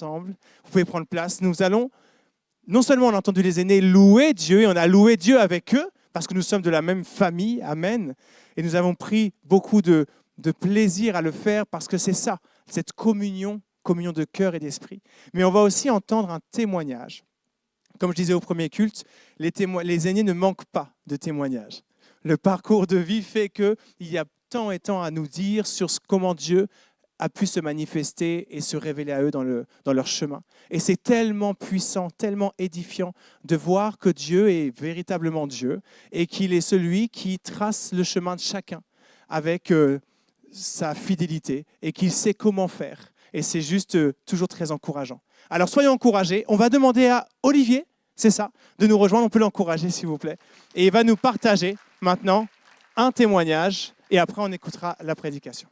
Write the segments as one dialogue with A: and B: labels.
A: ensemble. Vous pouvez prendre place. Nous allons, non seulement on a entendu les aînés louer Dieu, et on a loué Dieu avec eux, parce que nous sommes de la même famille, amen. Et nous avons pris beaucoup de plaisir à le faire, parce que c'est ça, cette communion de cœur et d'esprit. Mais on va aussi entendre un témoignage. Comme je disais au premier culte, les aînés ne manquent pas de témoignages. Le parcours de vie fait qu'il y a tant et tant à nous dire sur comment Dieu a pu se manifester et se révéler à eux dans leur chemin. Et c'est tellement puissant, tellement édifiant de voir que Dieu est véritablement Dieu et qu'il est celui qui trace le chemin de chacun avec sa fidélité et qu'il sait comment faire. Et c'est juste toujours très encourageant. Alors soyons encouragés. On va demander à Olivier, c'est ça, de nous rejoindre. On peut l'encourager s'il vous plaît. Et il va nous partager maintenant un témoignage et après on écoutera la prédication.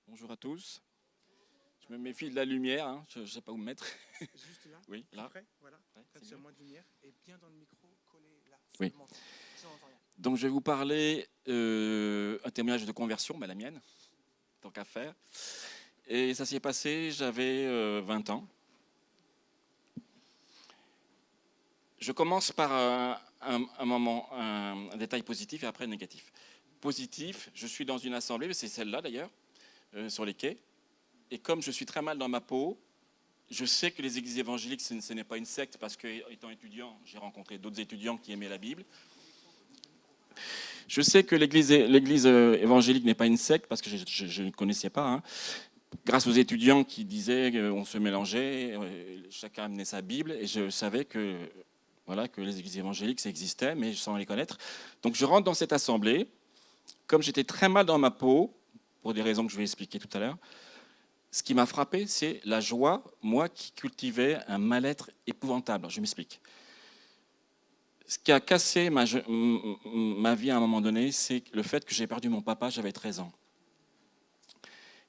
B: Bonjour à tous. Je me méfie de la lumière, hein. Je ne sais pas où me mettre.
A: Juste là.
B: Oui, là.
A: Après, voilà.
B: Ouais,
A: Comme ça, moins de lumière et bien dans le micro, collé là.
B: Oui. Donc je vais vous parler un témoignage de conversion, la mienne, tant qu'à faire. Et ça s'est passé, j'avais 20 ans. Je commence par un détail positif et après négatif. Positif, je suis dans une assemblée, c'est celle-là d'ailleurs, sur les quais. Et comme je suis très mal dans ma peau, je sais que les églises évangéliques, ce n'est pas une secte, parce qu'étant étudiant, j'ai rencontré d'autres étudiants qui aimaient la Bible. Je sais que l'église évangélique n'est pas une secte, parce que je ne connaissais pas. Hein. Grâce aux étudiants qui disaient qu'on se mélangeait, chacun amenait sa Bible, et je savais que les églises évangéliques, ça existait, mais sans les connaître. Donc je rentre dans cette assemblée. Comme j'étais très mal dans ma peau, pour des raisons que je vais expliquer tout à l'heure, ce qui m'a frappé, c'est la joie, moi qui cultivais un mal-être épouvantable. Je m'explique. Ce qui a cassé ma vie à un moment donné, c'est le fait que j'ai perdu mon papa, j'avais 13 ans.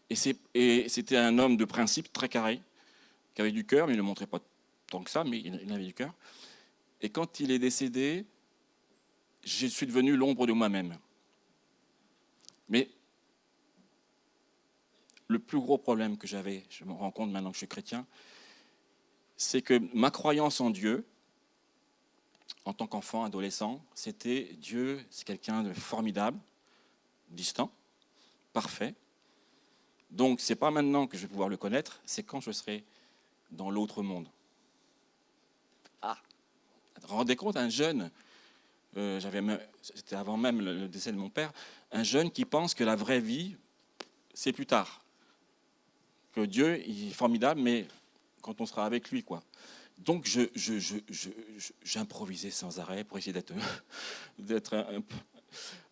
B: Et c'était un homme de principe très carré, qui avait du cœur, mais il ne le montrait pas tant que ça, mais il avait du cœur. Et quand il est décédé, je suis devenu l'ombre de moi-même. Mais le plus gros problème que j'avais, je me rends compte maintenant que je suis chrétien, c'est que ma croyance en Dieu, en tant qu'enfant, adolescent, c'était Dieu, c'est quelqu'un de formidable, distant, parfait. Donc, ce n'est pas maintenant que je vais pouvoir le connaître, c'est quand je serai dans l'autre monde. Ah, vous vous rendez compte, un jeune, c'était avant même le décès de mon père, un jeune qui pense que la vraie vie, c'est plus tard. Que Dieu il est formidable, mais quand on sera avec lui, quoi. Donc, j'improvisais sans arrêt pour essayer d'être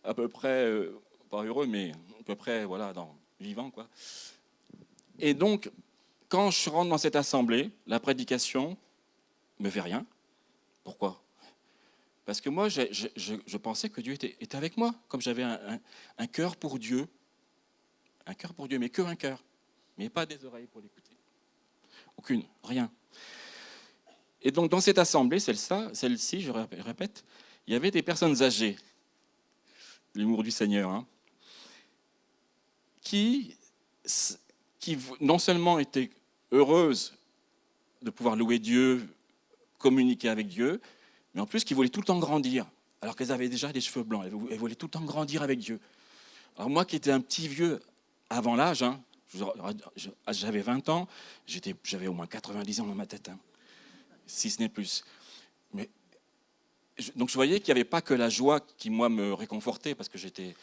B: à peu près, pas heureux, mais à peu près, voilà, vivant, quoi. Et donc, quand je rentre dans cette assemblée, la prédication ne me fait rien. Pourquoi ? Parce que moi, je pensais que Dieu était avec moi, comme j'avais un cœur pour Dieu. Un cœur pour Dieu, mais qu'un cœur. Mais pas des oreilles pour l'écouter. Aucune, rien. Et donc, dans cette assemblée, celle-ci, je répète, il y avait des personnes âgées, l'humour du Seigneur, hein, qui non seulement étaient heureuses de pouvoir louer Dieu, communiquer avec Dieu, mais en plus qui voulaient tout le temps grandir, alors qu'elles avaient déjà des cheveux blancs. Elles voulaient tout le temps grandir avec Dieu. Alors moi qui étais un petit vieux avant l'âge, hein, j'avais 20 ans, j'avais au moins 90 ans dans ma tête, hein, si ce n'est plus. Donc je voyais qu'il n'y avait pas que la joie qui, moi, me réconfortait, parce que j'étais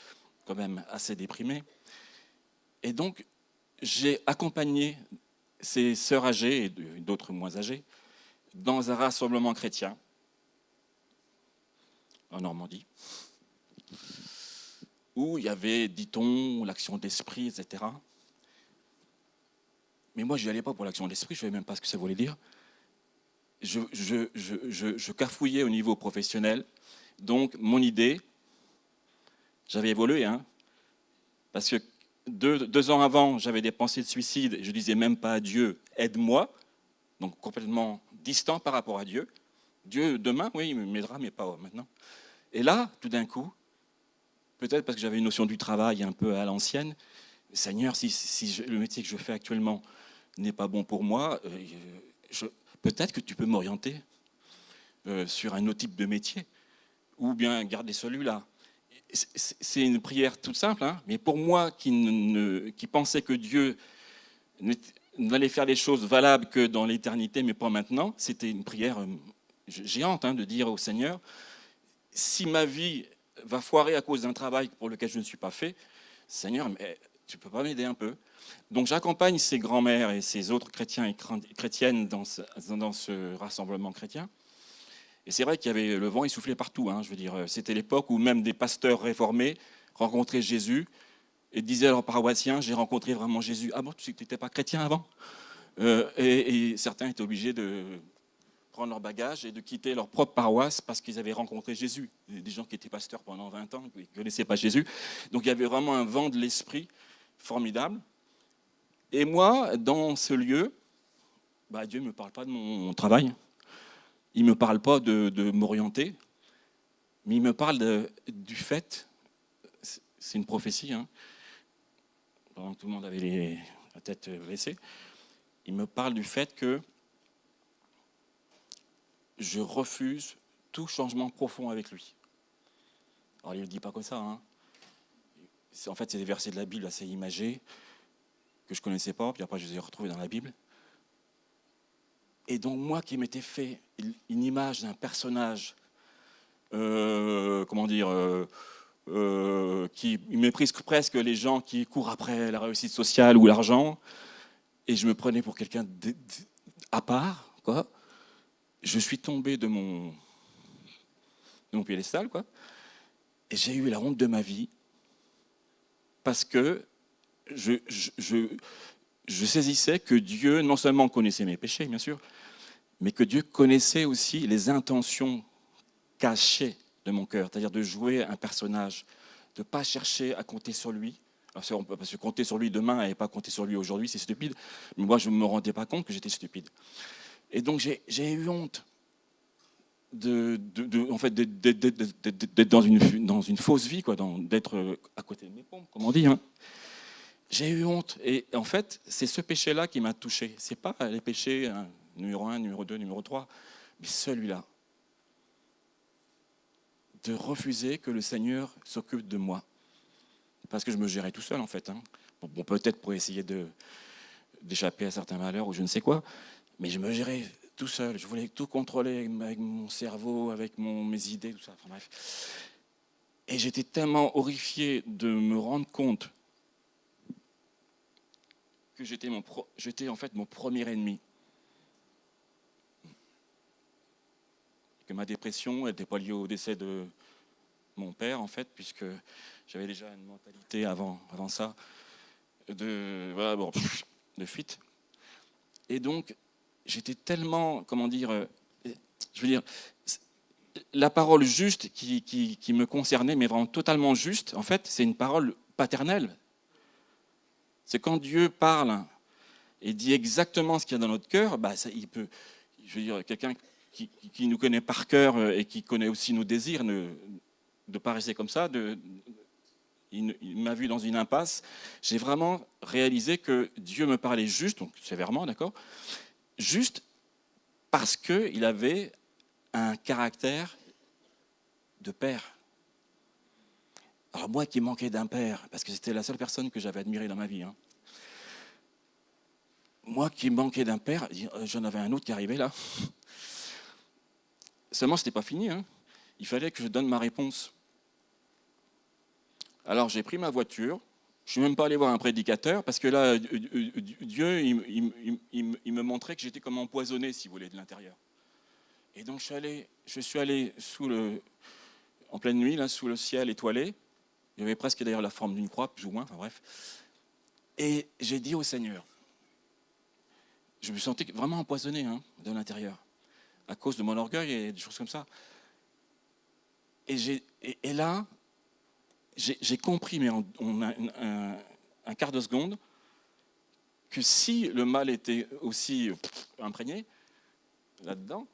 B: quand même assez déprimé. Et donc, j'ai accompagné ces sœurs âgées et d'autres moins âgées dans un rassemblement chrétien en Normandie, où il y avait, dit-on, l'action d'esprit, etc. Mais moi, je n'y allais pas pour l'action d'esprit, je ne savais même pas ce que ça voulait dire. Je cafouillais au niveau professionnel. Donc, mon idée, j'avais évolué, hein, parce que deux ans avant, j'avais des pensées de suicide, je ne disais même pas à Dieu, aide-moi, donc complètement distant par rapport à Dieu. Dieu, demain, oui, il m'aidera, mais pas maintenant. Et là, tout d'un coup, peut-être parce que j'avais une notion du travail un peu à l'ancienne, Seigneur, le métier que je fais actuellement n'est pas bon pour moi, peut-être que tu peux m'orienter sur un autre type de métier, ou bien garder celui-là. C'est une prière toute simple, hein, mais pour moi qui pensais que Dieu n'allait faire les choses valables que dans l'éternité, mais pas maintenant, c'était une prière géante, hein, de dire au Seigneur, si ma vie va foirer à cause d'un travail pour lequel je ne suis pas fait, Seigneur, mais tu ne peux pas m'aider un peu? Donc j'accompagne ces grands-mères et ces autres chrétiens et chrétiennes dans ce rassemblement chrétien. Et c'est vrai qu'il y avait le vent, il soufflait partout. Hein, je veux dire, c'était l'époque où même des pasteurs réformés rencontraient Jésus et disaient à leurs paroissiens, j'ai rencontré vraiment Jésus. Ah bon, tu sais que tu n'étais pas chrétien avant? Et certains étaient obligés de prendre leur bagage et de quitter leur propre paroisse parce qu'ils avaient rencontré Jésus. Des gens qui étaient pasteurs pendant 20 ans, qui ne connaissaient pas Jésus. Donc il y avait vraiment un vent de l'esprit formidable. Et moi, dans ce lieu, Dieu ne me parle pas de mon travail. Il ne me parle pas de m'orienter, mais il me parle du fait, c'est une prophétie, hein, pendant que tout le monde avait la tête baissée, il me parle du fait que je refuse tout changement profond avec lui. Alors il ne le dit pas comme ça. Hein. En fait, c'est des versets de la Bible assez imagés que je ne connaissais pas, puis après je les ai retrouvés dans la Bible. Et donc moi qui m'étais fait une image d'un personnage, qui méprise presque les gens qui courent après la réussite sociale ou l'argent, et je me prenais pour quelqu'un à part, quoi. Je suis tombé de mon piédestal, quoi, et j'ai eu la honte de ma vie parce que je saisissais que Dieu non seulement connaissait mes péchés, bien sûr, mais que Dieu connaissait aussi les intentions cachées de mon cœur, c'est-à-dire de jouer un personnage, de ne pas chercher à compter sur lui. Alors, parce que compter sur lui demain et pas compter sur lui aujourd'hui, c'est stupide. Mais moi, je ne me rendais pas compte que j'étais stupide. Et donc, j'ai eu honte d'être dans une fausse vie, quoi, d'être à côté de mes pompes, comme on dit. Hein. J'ai eu honte. Et en fait, c'est ce péché-là qui m'a touché. Ce n'est pas les péchés numéro 1, numéro 2, numéro 3, mais celui-là. De refuser que le Seigneur s'occupe de moi. Parce que je me gérais tout seul, en fait. Hein. Bon, peut-être pour essayer d'échapper à certains malheurs ou je ne sais quoi, mais je me gérais tout seul. Je voulais tout contrôler avec mon cerveau, avec mes idées, tout ça. Enfin, bref. Et j'étais tellement horrifié de me rendre compte que j'étais en fait mon premier ennemi. Que ma dépression n'était pas liée au décès de mon père, en fait, puisque j'avais déjà une mentalité avant ça de fuite. Et donc, j'étais tellement, la parole juste qui me concernait, mais vraiment totalement juste, en fait, c'est une parole paternelle. C'est quand Dieu parle et dit exactement ce qu'il y a dans notre cœur, il peut, quelqu'un qui nous connaît par cœur et qui connaît aussi nos désirs, de pas rester comme ça, il m'a vu dans une impasse. J'ai vraiment réalisé que Dieu me parlait juste, donc sévèrement, d'accord, juste parce qu'il avait un caractère de père. Alors moi qui manquais d'un père, parce que c'était la seule personne que j'avais admirée dans ma vie, hein. Moi qui manquais d'un père, j'en avais un autre qui arrivait là. Seulement, ce n'était pas fini. Hein. Il fallait que je donne ma réponse. Alors j'ai pris ma voiture, je ne suis même pas allé voir un prédicateur, parce que là, Dieu, il me montrait que j'étais comme empoisonné, si vous voulez, de l'intérieur. Et donc je suis allé en pleine nuit, là, sous le ciel étoilé. Il y avait presque d'ailleurs la forme d'une croix, plus ou moins, enfin bref. Et j'ai dit au Seigneur, je me sentais vraiment empoisonné de l'intérieur, à cause de mon orgueil et des choses comme ça. Et là, j'ai compris, mais en un quart de seconde, que si le mal était aussi imprégné là-dedans,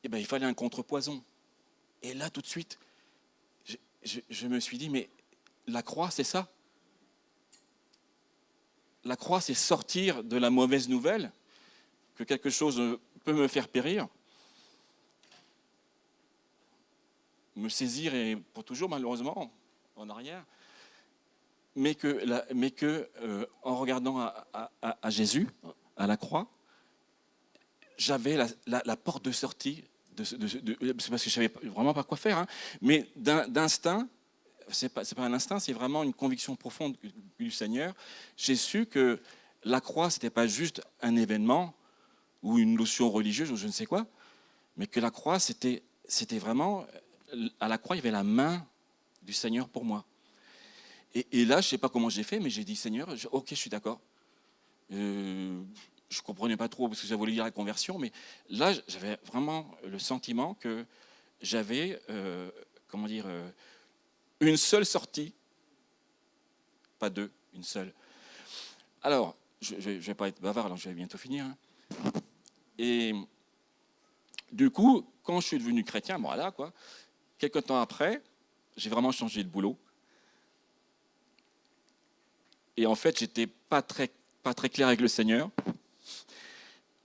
B: il fallait un contrepoison. Et là, tout de suite, je me suis dit, mais la croix, c'est ça. La croix, c'est sortir de la mauvaise nouvelle, que quelque chose peut me faire périr, me saisir et pour toujours, malheureusement, en arrière, mais que en regardant à Jésus, à la croix, j'avais la porte de sortie, c'est parce que je ne savais vraiment pas quoi faire, hein, mais d'instinct, c'est pas un instinct, c'est vraiment une conviction profonde du Seigneur. J'ai su que la croix, ce n'était pas juste un événement ou une notion religieuse ou je ne sais quoi, mais que la croix, c'était vraiment, à la croix, il y avait la main du Seigneur pour moi. Et là, je ne sais pas comment j'ai fait, mais j'ai dit, Seigneur, ok, je suis d'accord. Je ne comprenais pas trop parce que ça voulait dire la conversion, mais là, j'avais vraiment le sentiment que j'avais, une seule sortie, pas deux, une seule. Alors, je ne vais pas être bavard, alors je vais bientôt finir. Hein. Et du coup, quand je suis devenu chrétien, voilà quoi, quelques temps après, j'ai vraiment changé de boulot. Et en fait, j'étais pas très clair avec le Seigneur.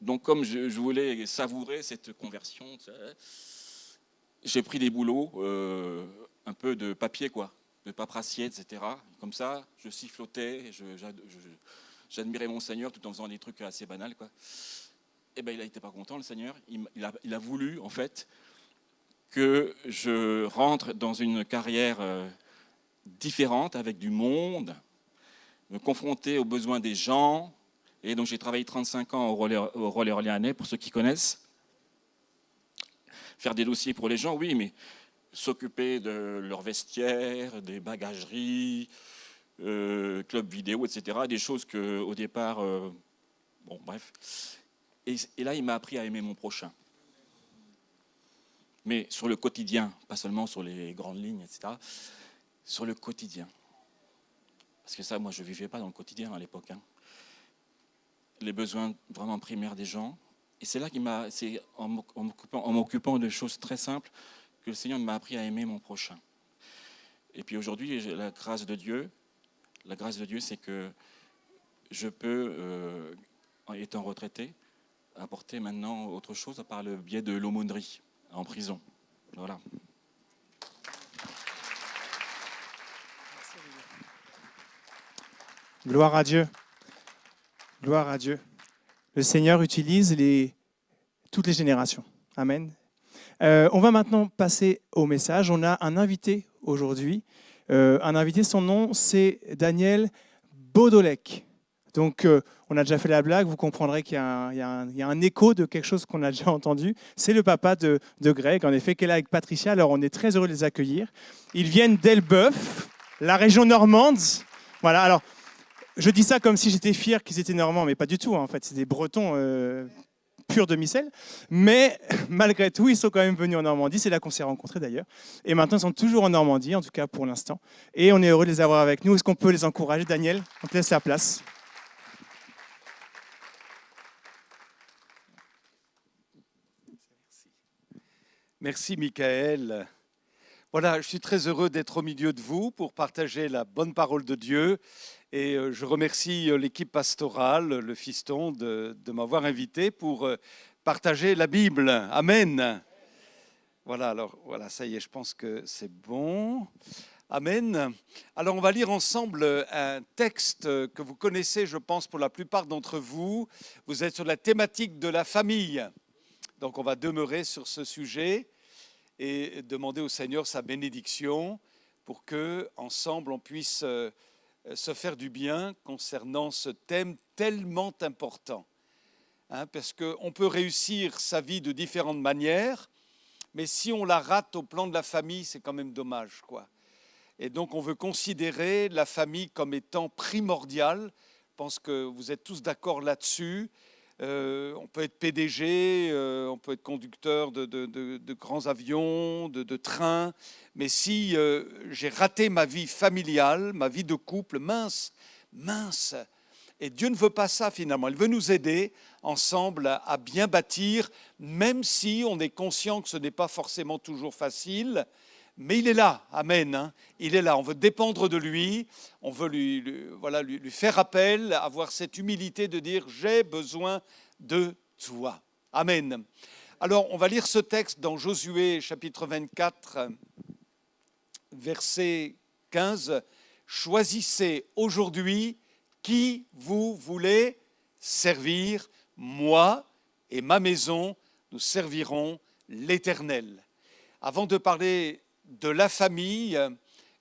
B: Donc, comme je voulais savourer cette conversion, j'ai pris des boulots, un peu de papier, quoi, de paperassier, etc. Comme ça, je sifflotais, j'admirais mon Seigneur tout en faisant des trucs assez banals, quoi. Et ben, il n'était pas content, le Seigneur. Il a voulu, en fait, que je rentre dans une carrière différente, avec du monde, me confronter aux besoins des gens. Et donc, j'ai travaillé 35 ans au Relais Orléanais, pour ceux qui connaissent. Faire des dossiers pour les gens, oui, mais s'occuper de leur vestiaire, des bagageries, club vidéo, etc. Des choses qu'au départ, bon, bref. Et là, il m'a appris à aimer mon prochain. Mais sur le quotidien, pas seulement sur les grandes lignes, etc. Sur le quotidien. Parce que ça, moi, je ne vivais pas dans le quotidien à l'époque. Hein. Les besoins vraiment primaires des gens. Et c'est là c'est en m'occupant de choses très simples que le Seigneur m'a appris à aimer mon prochain. Et puis aujourd'hui, la grâce de Dieu, c'est que je peux, en étant retraité, apporter maintenant autre chose par le biais de l'aumônerie en prison. Voilà.
A: Gloire à Dieu. Gloire à Dieu. Le Seigneur utilise toutes les générations. Amen. On va maintenant passer au message. On a un invité aujourd'hui. Un invité, son nom, c'est Daniel Baudolec. Donc, on a déjà fait la blague. Vous comprendrez qu'il y a un écho de quelque chose qu'on a déjà entendu. C'est le papa de Greg, en effet, qui est là avec Patricia. Alors, on est très heureux de les accueillir. Ils viennent d'Elbeuf, la région normande. Voilà, alors... Je dis ça comme si j'étais fier qu'ils étaient normands, mais pas du tout. En fait, c'est des Bretons purs de Micelle. Mais malgré tout, ils sont quand même venus en Normandie. C'est là qu'on s'est rencontrés d'ailleurs. Et maintenant, ils sont toujours en Normandie, en tout cas pour l'instant. Et on est heureux de les avoir avec nous. Est-ce qu'on peut les encourager, Daniel? On te laisse la place.
C: Merci, Michael. Voilà, je suis très heureux d'être au milieu de vous pour partager la bonne parole de Dieu. Et je remercie l'équipe pastorale, le fiston, de m'avoir invité pour partager la Bible. Amen. Voilà, alors voilà, ça y est, je pense que c'est bon. Amen. Alors on va lire ensemble un texte que vous connaissez, je pense, pour la plupart d'entre vous. Vous êtes sur la thématique de la famille. Donc on va demeurer sur ce sujet et demander au Seigneur sa bénédiction pour que ensemble on puisse se faire du bien concernant ce thème tellement important. Parce qu'on peut réussir sa vie de différentes manières, mais si on la rate au plan de la famille, c'est quand même dommage, quoi. Et donc on veut considérer la famille comme étant primordiale. Je pense que vous êtes tous d'accord là-dessus. On peut être PDG, on peut être conducteur de grands avions, de trains, mais si j'ai raté ma vie familiale, ma vie de couple, mince, et Dieu ne veut pas ça finalement, il veut nous aider ensemble à bien bâtir, même si on est conscient que ce n'est pas forcément toujours facile, Mais il est là, amen, hein. Il est là, on veut dépendre de lui, on veut lui faire appel, avoir cette humilité de dire « j'ai besoin de toi ». Amen. Alors, on va lire ce texte dans Josué chapitre 24, verset 15. « Choisissez aujourd'hui qui vous voulez servir, moi et ma maison, nous servirons l'Éternel. » Avant de parler de la famille,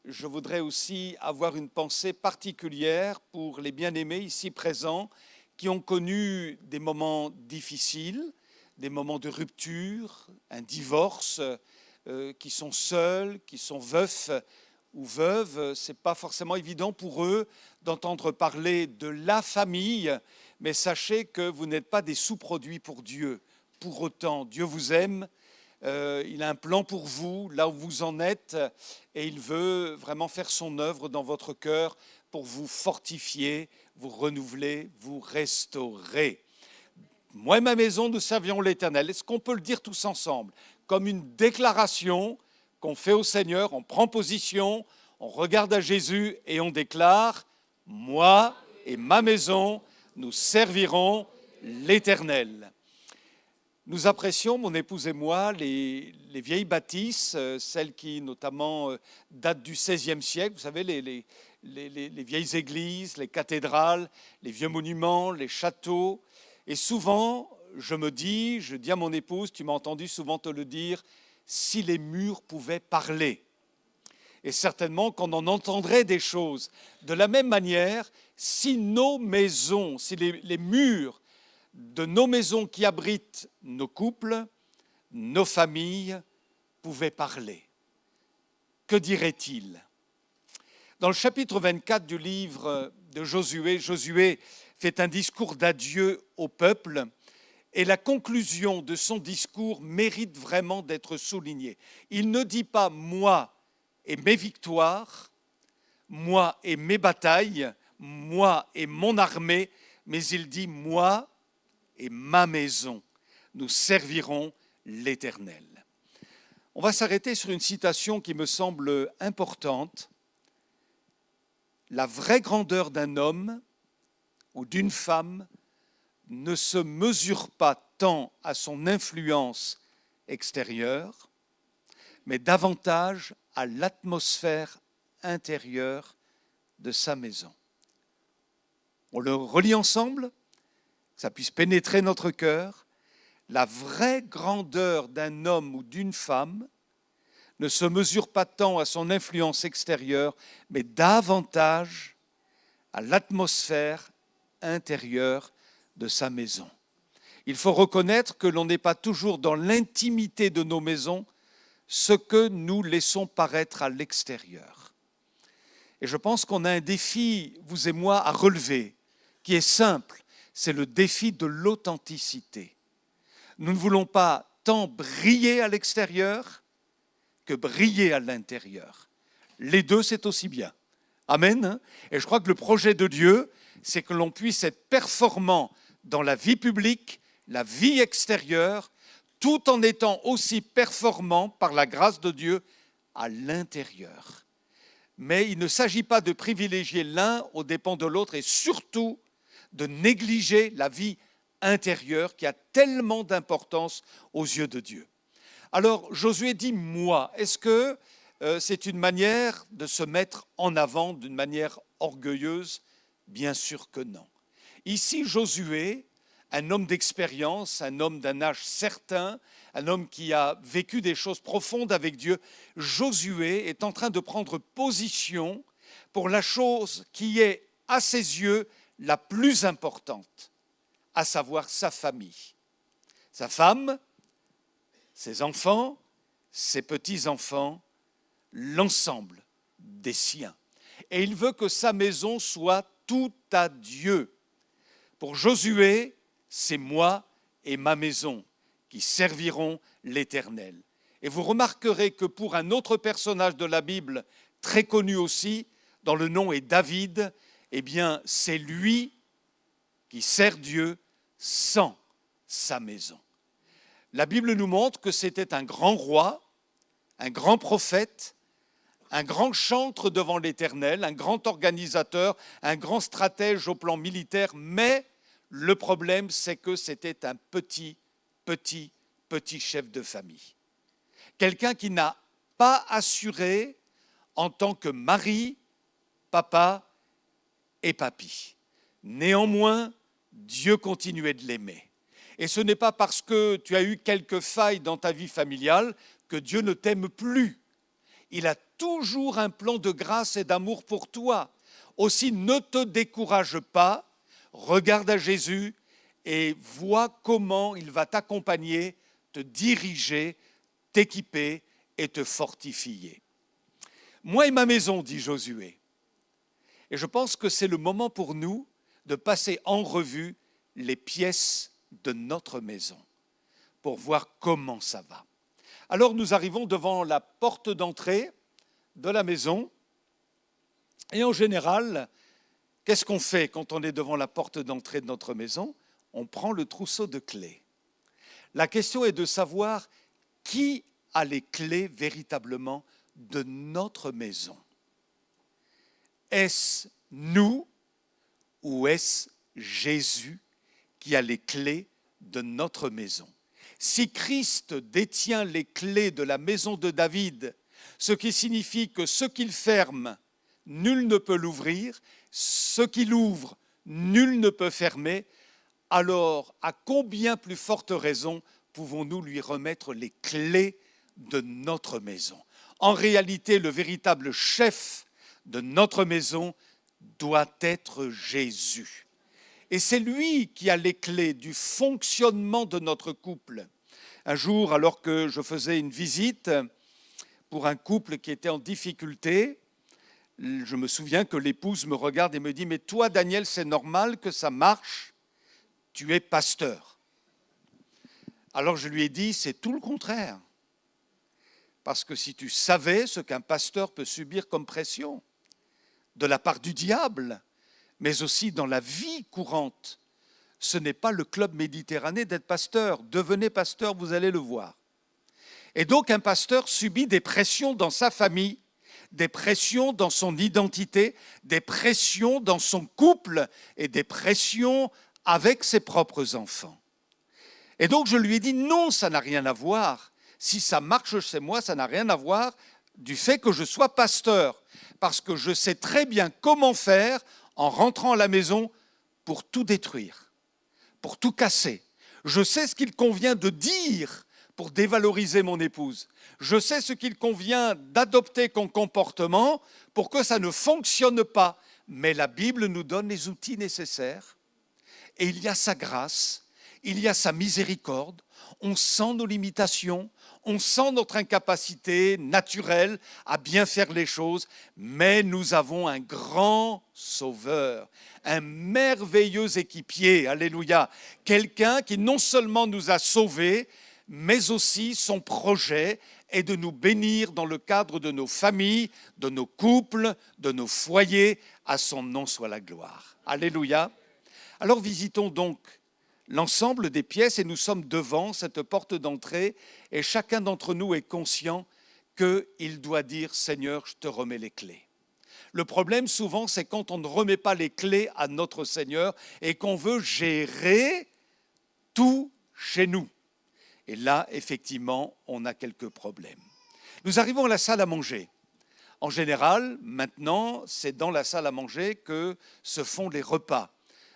C: je voudrais aussi avoir une pensée particulière pour les bien-aimés ici présents qui ont connu des moments difficiles, des moments de rupture, un divorce, qui sont seuls, qui sont veufs ou veuves. Ce n'est pas forcément évident pour eux d'entendre parler de la famille, mais sachez que vous n'êtes pas des sous-produits pour Dieu. Pour autant, Dieu vous aime. Il a un plan pour vous, là où vous en êtes, et il veut vraiment faire son œuvre dans votre cœur pour vous fortifier, vous renouveler, vous restaurer. Moi et ma maison, nous servirons l'Éternel. Est-ce qu'on peut le dire tous ensemble? Comme une déclaration qu'on fait au Seigneur, on prend position, on regarde à Jésus et on déclare « Moi et ma maison, nous servirons l'Éternel ». Nous apprécions, mon épouse et moi, les vieilles bâtisses, celles qui notamment datent du XVIe siècle. Vous savez, les vieilles églises, les cathédrales, les vieux monuments, les châteaux. Et souvent, je dis à mon épouse, tu m'as entendu souvent te le dire, si les murs pouvaient parler. Et certainement qu'on en entendrait des choses. De la même manière, si nos maisons, si les murs de nos maisons qui abritent nos couples, nos familles, pouvaient parler. Que dirait-il? Dans le chapitre 24 du livre de Josué, Josué fait un discours d'adieu au peuple et la conclusion de son discours mérite vraiment d'être soulignée. Il ne dit pas « moi et mes victoires, moi et mes batailles, moi et mon armée », mais il dit « moi et ma maison, nous servirons l'Éternel ». On va s'arrêter sur une citation qui me semble importante. La vraie grandeur d'un homme ou d'une femme ne se mesure pas tant à son influence extérieure, mais davantage à l'atmosphère intérieure de sa maison. On le relit ensemble ? Ça puisse pénétrer notre cœur. La vraie grandeur d'un homme ou d'une femme ne se mesure pas tant à son influence extérieure, mais davantage à l'atmosphère intérieure de sa maison. Il faut reconnaître que l'on n'est pas toujours dans l'intimité de nos maisons ce que nous laissons paraître à l'extérieur. Et je pense qu'on a un défi, vous et moi, à relever, qui est simple. C'est le défi de l'authenticité. Nous ne voulons pas tant briller à l'extérieur que briller à l'intérieur. Les deux, c'est aussi bien. Amen. Et je crois que le projet de Dieu, c'est que l'on puisse être performant dans la vie publique, la vie extérieure, tout en étant aussi performant par la grâce de Dieu à l'intérieur. Mais il ne s'agit pas de privilégier l'un aux dépens de l'autre et surtout de négliger la vie intérieure qui a tellement d'importance aux yeux de Dieu. Alors Josué dit « moi ». Est-ce que c'est une manière de se mettre en avant d'une manière orgueilleuse? Bien sûr que non. Ici Josué, un homme d'expérience, un homme d'un âge certain, un homme qui a vécu des choses profondes avec Dieu, Josué est en train de prendre position pour la chose qui est à ses yeux la plus importante, à savoir sa famille. Sa femme, ses enfants, ses petits-enfants, l'ensemble des siens. Et il veut que sa maison soit tout à Dieu. Pour Josué, c'est moi et ma maison qui serviront l'Éternel. Et vous remarquerez que pour un autre personnage de la Bible, très connu aussi, dont le nom est David, eh bien, c'est lui qui sert Dieu sans sa maison. La Bible nous montre que c'était un grand roi, un grand prophète, un grand chantre devant l'Éternel, un grand organisateur, un grand stratège au plan militaire, mais le problème, c'est que c'était un petit chef de famille. Quelqu'un qui n'a pas assuré en tant que mari, papa et papy. Néanmoins, Dieu continuait de l'aimer. Et ce n'est pas parce que tu as eu quelques failles dans ta vie familiale que Dieu ne t'aime plus. Il a toujours un plan de grâce et d'amour pour toi. Aussi, ne te décourage pas, regarde à Jésus et vois comment il va t'accompagner, te diriger, t'équiper et te fortifier. Moi et ma maison, dit Josué. Et je pense que c'est le moment pour nous de passer en revue les pièces de notre maison pour voir comment ça va. Alors nous arrivons devant la porte d'entrée de la maison et en général, qu'est-ce qu'on fait quand on est devant la porte d'entrée de notre maison? On prend le trousseau de clés. La question est de savoir qui a les clés véritablement de notre maison. Est-ce nous ou est-ce Jésus qui a les clés de notre maison? Si Christ détient les clés de la maison de David, ce qui signifie que ce qu'il ferme, nul ne peut l'ouvrir, ce qu'il ouvre, nul ne peut fermer, alors à combien plus forte raison pouvons-nous lui remettre les clés de notre maison? En réalité, le véritable chef de notre maison doit être Jésus. Et c'est lui qui a les clés du fonctionnement de notre couple. Un jour, alors que je faisais une visite pour un couple qui était en difficulté, je me souviens que l'épouse me regarde et me dit « Mais toi, Daniel, c'est normal que ça marche, tu es pasteur. » Alors je lui ai dit « C'est tout le contraire. Parce que si tu savais ce qu'un pasteur peut subir comme pression, de la part du diable, mais aussi dans la vie courante, ce n'est pas le club méditerranéen d'être pasteur. Devenez pasteur, vous allez le voir. » Et donc un pasteur subit des pressions dans sa famille, des pressions dans son identité, des pressions dans son couple et des pressions avec ses propres enfants. Et donc je lui ai dit non, ça n'a rien à voir. Si ça marche chez moi, ça n'a rien à voir du fait que je sois pasteur. Parce que je sais très bien comment faire en rentrant à la maison pour tout détruire, pour tout casser. Je sais ce qu'il convient de dire pour dévaloriser mon épouse. Je sais ce qu'il convient d'adopter comme comportement pour que ça ne fonctionne pas. Mais la Bible nous donne les outils nécessaires. Et il y a sa grâce, il y a sa miséricorde. On sent nos limitations, on sent notre incapacité naturelle à bien faire les choses, mais nous avons un grand sauveur, un merveilleux équipier, alléluia, quelqu'un qui non seulement nous a sauvés, mais aussi son projet est de nous bénir dans le cadre de nos familles, de nos couples, de nos foyers, à son nom soit la gloire. Alléluia. Alors visitons donc l'ensemble des pièces et nous sommes devant cette porte d'entrée et chacun d'entre nous est conscient qu'il doit dire « Seigneur, je te remets les clés ». Le problème souvent, c'est quand on ne remet pas les clés à notre Seigneur et qu'on veut gérer tout chez nous. Et là, effectivement, on a quelques problèmes. Nous arrivons à la salle à manger. En général, maintenant, c'est dans la salle à manger que se font les repas.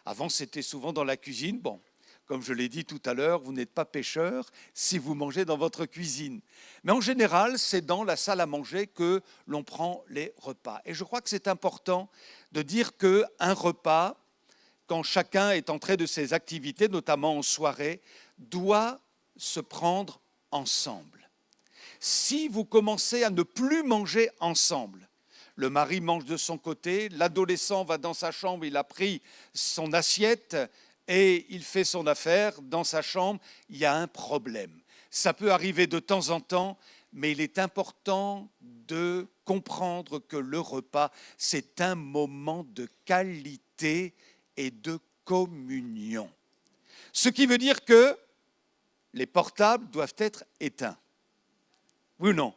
C: Avant, c'était souvent dans la cuisine. Bon, comme je l'ai dit tout à l'heure, vous n'êtes pas pécheur si vous mangez dans votre cuisine. Mais en général, c'est dans la salle à manger que l'on prend les repas. Et je crois que c'est important de dire qu'un repas, quand chacun est entré de ses activités, notamment en soirée, doit se prendre ensemble. Si vous commencez à ne plus manger ensemble, le mari mange de son côté, l'adolescent va dans sa chambre, il a pris son assiette et il fait son affaire dans sa chambre, il y a un problème. Ça peut arriver de temps en temps, mais il est important de comprendre que le repas, c'est un moment de qualité et de communion. Ce qui veut dire que les portables doivent être éteints. Oui ou non?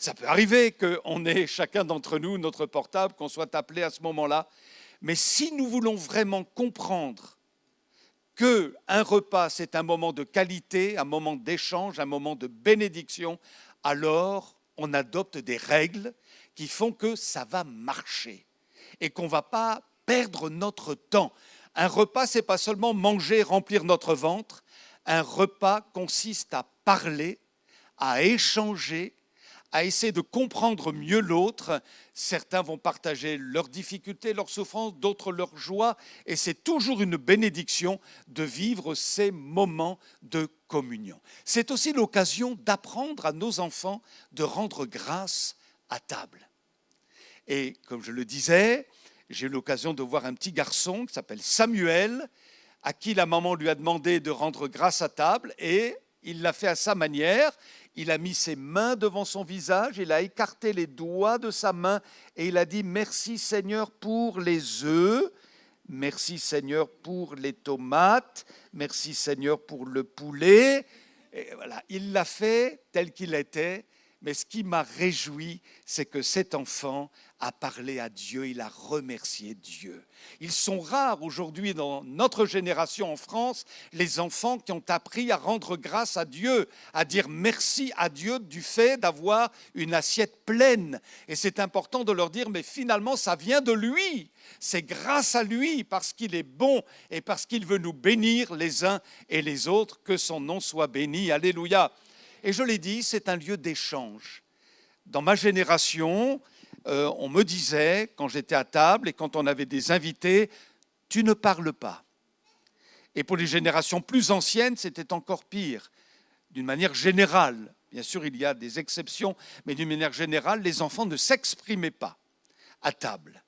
C: Ça peut arriver qu'on ait chacun d'entre nous notre portable, qu'on soit appelé à ce moment-là. Mais si nous voulons vraiment comprendre qu'un repas, c'est un moment de qualité, un moment d'échange, un moment de bénédiction, alors on adopte des règles qui font que ça va marcher et qu'on ne va pas perdre notre temps. Un repas, ce n'est pas seulement manger, remplir notre ventre. Un repas consiste à parler, à échanger, à essayer de comprendre mieux l'autre. Certains vont partager leurs difficultés, leurs souffrances, d'autres leurs joies. Et c'est toujours une bénédiction de vivre ces moments de communion. C'est aussi l'occasion d'apprendre à nos enfants de rendre grâce à table. Et comme je le disais, j'ai eu l'occasion de voir un petit garçon qui s'appelle Samuel, à qui la maman lui a demandé de rendre grâce à table, et il l'a fait à sa manière. Il a mis ses mains devant son visage, il a écarté les doigts de sa main et il a dit « Merci Seigneur pour les œufs, merci Seigneur pour les tomates, merci Seigneur pour le poulet. » Et voilà, il l'a fait tel qu'il était, mais ce qui m'a réjoui, c'est que cet enfant a parlé à Dieu, il a remercié Dieu. Ils sont rares aujourd'hui dans notre génération en France, les enfants qui ont appris à rendre grâce à Dieu, à dire merci à Dieu du fait d'avoir une assiette pleine. Et c'est important de leur dire, mais finalement, ça vient de lui. C'est grâce à lui, parce qu'il est bon et parce qu'il veut nous bénir les uns et les autres, que son nom soit béni. Alléluia. Et je l'ai dit, c'est un lieu d'échange. Dans ma génération, on me disait, quand j'étais à table et quand on avait des invités, « tu ne parles pas ». Et pour les générations plus anciennes, c'était encore pire. D'une manière générale, bien sûr il y a des exceptions, mais d'une manière générale, les enfants ne s'exprimaient pas à table.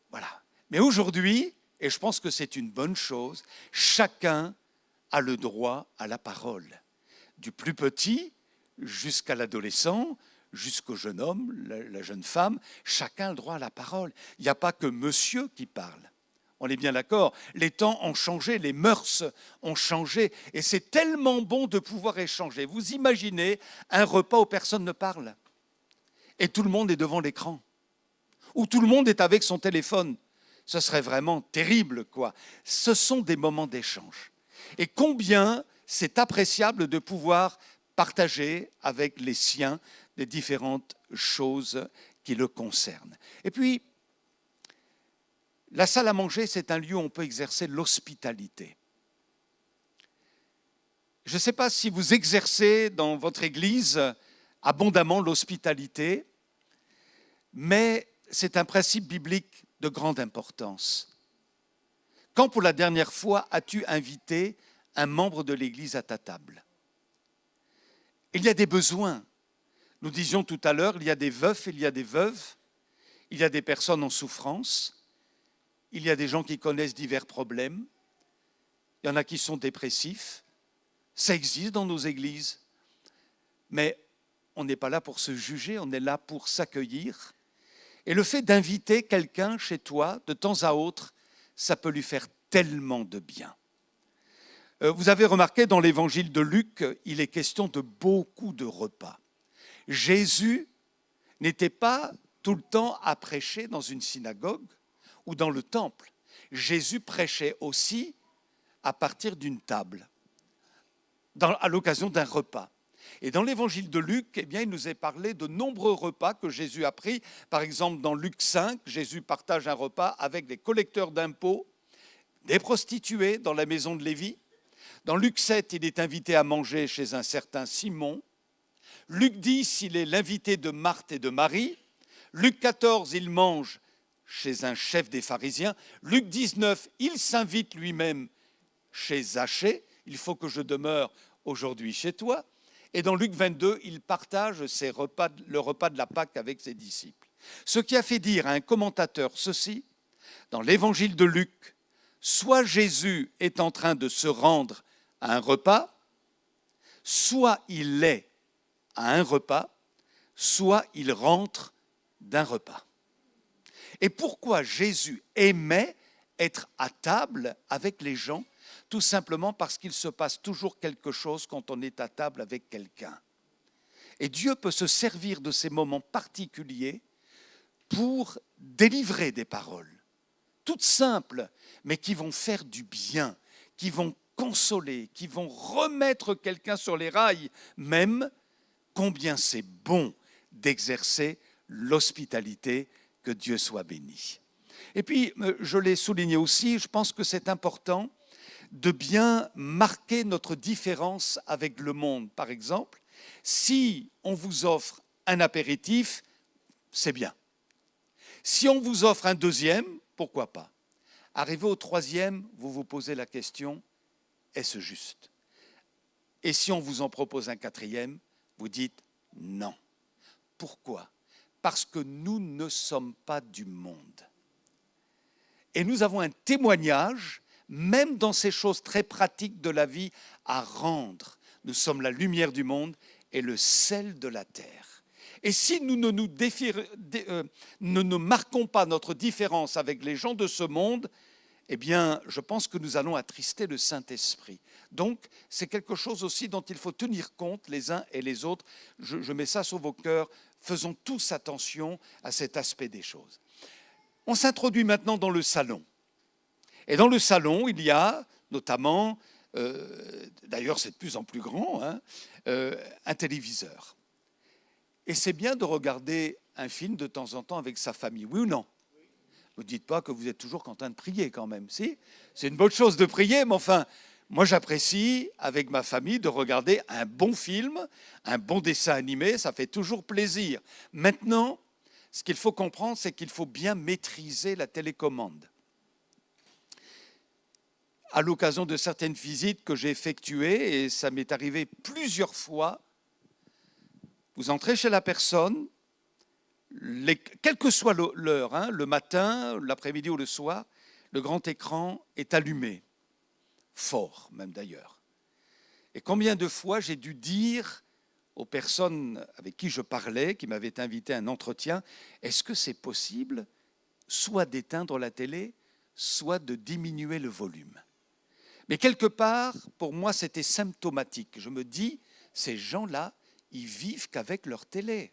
C: Voilà. Mais aujourd'hui, et je pense que c'est une bonne chose, chacun a le droit à la parole. Du plus petit jusqu'à l'adolescent, jusqu'au jeune homme, la jeune femme, chacun a le droit à la parole. Il n'y a pas que monsieur qui parle. On est bien d'accord. Les temps ont changé, les mœurs ont changé. Et c'est tellement bon de pouvoir échanger. Vous imaginez un repas où personne ne parle et tout le monde est devant l'écran, où tout le monde est avec son téléphone. Ce serait vraiment terrible, quoi. Ce sont des moments d'échange. Et combien c'est appréciable de pouvoir partager avec les siens des différentes choses qui le concernent. Et puis, la salle à manger, c'est un lieu où on peut exercer l'hospitalité. Je ne sais pas si vous exercez dans votre église abondamment l'hospitalité, mais c'est un principe biblique de grande importance. Quand pour la dernière fois as-tu invité un membre de l'église à ta table? Il y a des besoins. Nous disions tout à l'heure, il y a des veufs, il y a des veuves, il y a des personnes en souffrance, il y a des gens qui connaissent divers problèmes, il y en a qui sont dépressifs. Ça existe dans nos églises, mais on n'est pas là pour se juger, on est là pour s'accueillir. Et le fait d'inviter quelqu'un chez toi de temps à autre, ça peut lui faire tellement de bien. Vous avez remarqué dans l'évangile de Luc, il est question de beaucoup de repas. Jésus n'était pas tout le temps à prêcher dans une synagogue ou dans le temple. Jésus prêchait aussi à partir d'une table, à l'occasion d'un repas. Et dans l'évangile de Luc, eh bien, il nous est parlé de nombreux repas que Jésus a pris. Par exemple, dans Luc 5, Jésus partage un repas avec des collecteurs d'impôts, des prostituées dans la maison de Lévi. Dans Luc 7, il est invité à manger chez un certain Simon. Luc 10, il est l'invité de Marthe et de Marie. Luc 14, il mange chez un chef des pharisiens. Luc 19, il s'invite lui-même chez Zachée. Il faut que je demeure aujourd'hui chez toi. Et dans Luc 22, il partage le repas de la Pâque avec ses disciples. Ce qui a fait dire à un commentateur ceci, dans l'évangile de Luc, soit Jésus est en train de se rendre à un repas, soit il est à un repas, soit il rentre d'un repas. Et pourquoi Jésus aimait être à table avec les gens? Tout simplement parce qu'il se passe toujours quelque chose quand on est à table avec quelqu'un. Et Dieu peut se servir de ces moments particuliers pour délivrer des paroles, toutes simples, mais qui vont faire du bien, qui vont consoler, qui vont remettre quelqu'un sur les rails, même combien c'est bon d'exercer l'hospitalité, que Dieu soit béni. Et puis, je l'ai souligné aussi, je pense que c'est important de bien marquer notre différence avec le monde. Par exemple, si on vous offre un apéritif, c'est bien. Si on vous offre un deuxième, pourquoi pas? Arrivé au troisième, vous vous posez la question, est-ce juste? Et si on vous en propose un quatrième, vous dites non. Pourquoi? Parce que nous ne sommes pas du monde. Et nous avons un témoignage, même dans ces choses très pratiques de la vie, à rendre. Nous sommes la lumière du monde et le sel de la terre. Et si nous ne marquons pas notre différence avec les gens de ce monde, eh bien, je pense que nous allons attrister le Saint-Esprit. Donc, c'est quelque chose aussi dont il faut tenir compte les uns et les autres. Je mets ça sur vos cœurs. Faisons tous attention à cet aspect des choses. On s'introduit maintenant dans le salon. Et dans le salon, il y a notamment, d'ailleurs c'est de plus en plus grand, un téléviseur. Et c'est bien de regarder un film de temps en temps avec sa famille, oui ou non? Ne dites pas que vous êtes toujours en train de prier quand même, si? C'est une bonne chose de prier, mais enfin, moi j'apprécie avec ma famille de regarder un bon film, un bon dessin animé, ça fait toujours plaisir. Maintenant, ce qu'il faut comprendre, c'est qu'il faut bien maîtriser la télécommande. À l'occasion de certaines visites que j'ai effectuées, et ça m'est arrivé plusieurs fois, vous entrez chez la personne, quelle que soit l'heure, le matin, l'après-midi ou le soir, le grand écran est allumé, fort même d'ailleurs. Et combien de fois j'ai dû dire aux personnes avec qui je parlais, qui m'avaient invité à un entretien, est-ce que c'est possible soit d'éteindre la télé, soit de diminuer le volume? Mais quelque part, pour moi, c'était symptomatique. Je me dis, ces gens-là, ils vivent qu'avec leur télé.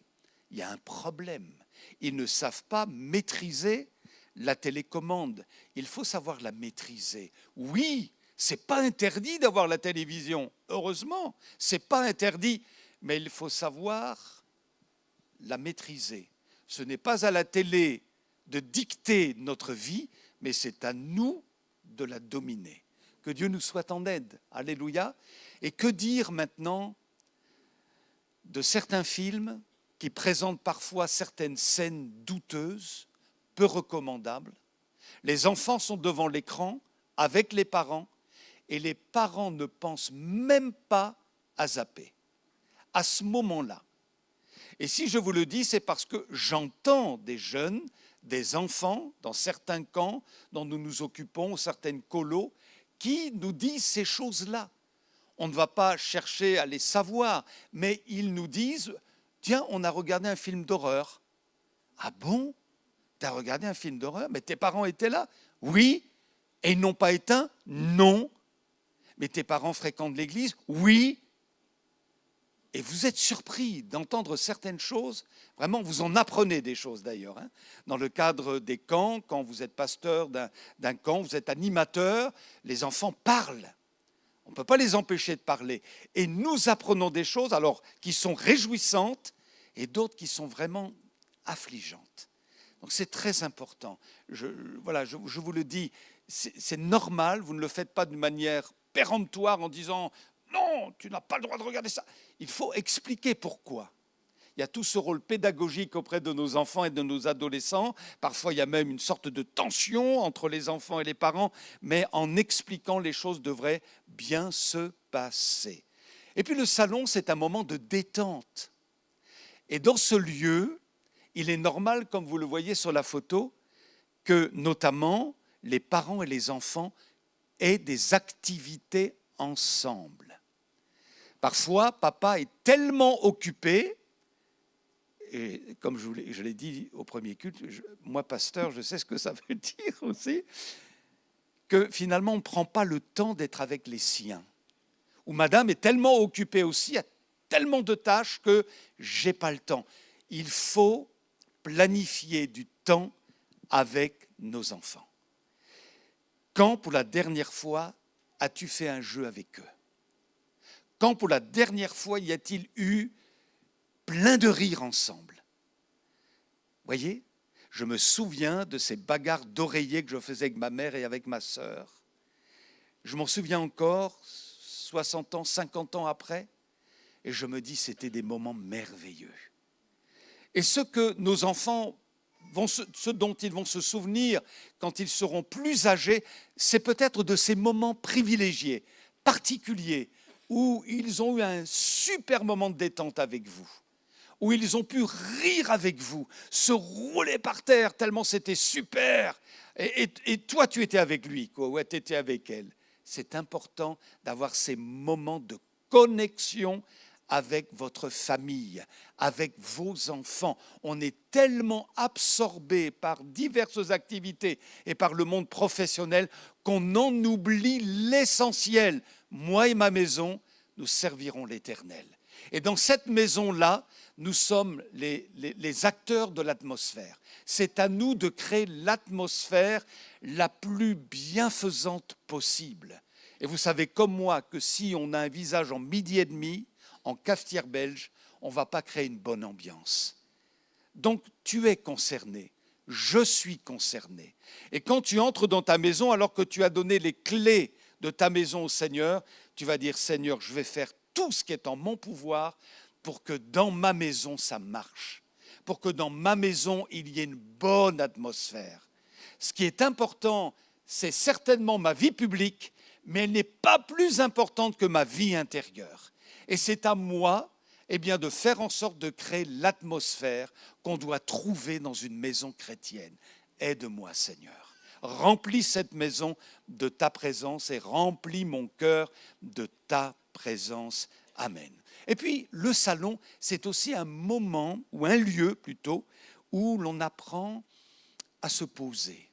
C: Il y a un problème. Ils ne savent pas maîtriser la télécommande. Il faut savoir la maîtriser. Oui, ce n'est pas interdit d'avoir la télévision. Heureusement, ce n'est pas interdit. Mais il faut savoir la maîtriser. Ce n'est pas à la télé de dicter notre vie, mais c'est à nous de la dominer. Que Dieu nous soit en aide. Alléluia. Et que dire maintenant de certains films qui présentent parfois certaines scènes douteuses, peu recommandables. Les enfants sont devant l'écran avec les parents et les parents ne pensent même pas à zapper. À ce moment-là. Et si je vous le dis, c'est parce que j'entends des jeunes, des enfants, dans certains camps dont nous nous occupons, certaines colos, qui nous disent ces choses-là. On ne va pas chercher à les savoir, mais ils nous disent, tiens, on a regardé un film d'horreur. Ah bon? Tu as regardé un film d'horreur? Mais tes parents étaient là? Oui. Et ils n'ont pas éteint? Non. Mais tes parents fréquentent l'église? Oui. Et vous êtes surpris d'entendre certaines choses. Vraiment, vous en apprenez des choses d'ailleurs. Dans le cadre des camps, quand vous êtes pasteur d'un camp, vous êtes animateur, les enfants parlent. On ne peut pas les empêcher de parler. Et nous apprenons des choses alors qui sont réjouissantes et d'autres qui sont vraiment affligeantes. Donc c'est très important. Je vous le dis, c'est normal, vous ne le faites pas d'une manière péremptoire en disant « Non, tu n'as pas le droit de regarder ça ». Il faut expliquer pourquoi. Il y a tout ce rôle pédagogique auprès de nos enfants et de nos adolescents. Parfois, il y a même une sorte de tension entre les enfants et les parents, mais en expliquant, les choses devraient bien se passer. Et puis le salon, c'est un moment de détente. Et dans ce lieu, il est normal, comme vous le voyez sur la photo, que notamment les parents et les enfants aient des activités ensemble. Parfois, papa est tellement occupé, et comme je l'ai dit au premier culte, moi, pasteur, je sais ce que ça veut dire aussi, que finalement, on ne prend pas le temps d'être avec les siens. Ou madame est tellement occupée aussi, tellement de tâches que j'ai pas le temps. Il faut planifier du temps avec nos enfants. Quand pour la dernière fois as-tu fait un jeu avec eux? Quand pour la dernière fois y a-t-il eu plein de rires ensemble? Voyez, je me souviens de ces bagarres d'oreiller que je faisais avec ma mère et avec ma sœur. Je m'en souviens encore, 60 ans, 50 ans après, et je me dis c'était des moments merveilleux. Et ce que nos enfants ce dont ils vont se souvenir quand ils seront plus âgés, c'est peut-être de ces moments privilégiés, particuliers, où ils ont eu un super moment de détente avec vous, où ils ont pu rire avec vous, se rouler par terre tellement c'était super. Et toi, tu étais avec lui, quoi, ou tu étais avec elle. C'est important d'avoir ces moments de connexion avec votre famille, avec vos enfants. On est tellement absorbé par diverses activités et par le monde professionnel qu'on en oublie l'essentiel. Moi et ma maison, nous servirons l'Éternel. Et dans cette maison-là, nous sommes les acteurs de l'atmosphère. C'est à nous de créer l'atmosphère la plus bienfaisante possible. Et vous savez comme moi que si on a un visage en midi et demi, en cafetière belge, on ne va pas créer une bonne ambiance. Donc tu es concerné, je suis concerné. Et quand tu entres dans ta maison, alors que tu as donné les clés de ta maison au Seigneur, tu vas dire, Seigneur, je vais faire tout ce qui est en mon pouvoir pour que dans ma maison, ça marche. Pour que dans ma maison, il y ait une bonne atmosphère. Ce qui est important, c'est certainement ma vie publique, mais elle n'est pas plus importante que ma vie intérieure. Et c'est à moi de faire en sorte de créer l'atmosphère qu'on doit trouver dans une maison chrétienne. Aide-moi, Seigneur. Remplis cette maison de ta présence et remplis mon cœur de ta présence. Amen. Et puis, le salon, c'est aussi un moment, ou un lieu plutôt, où l'on apprend à se poser.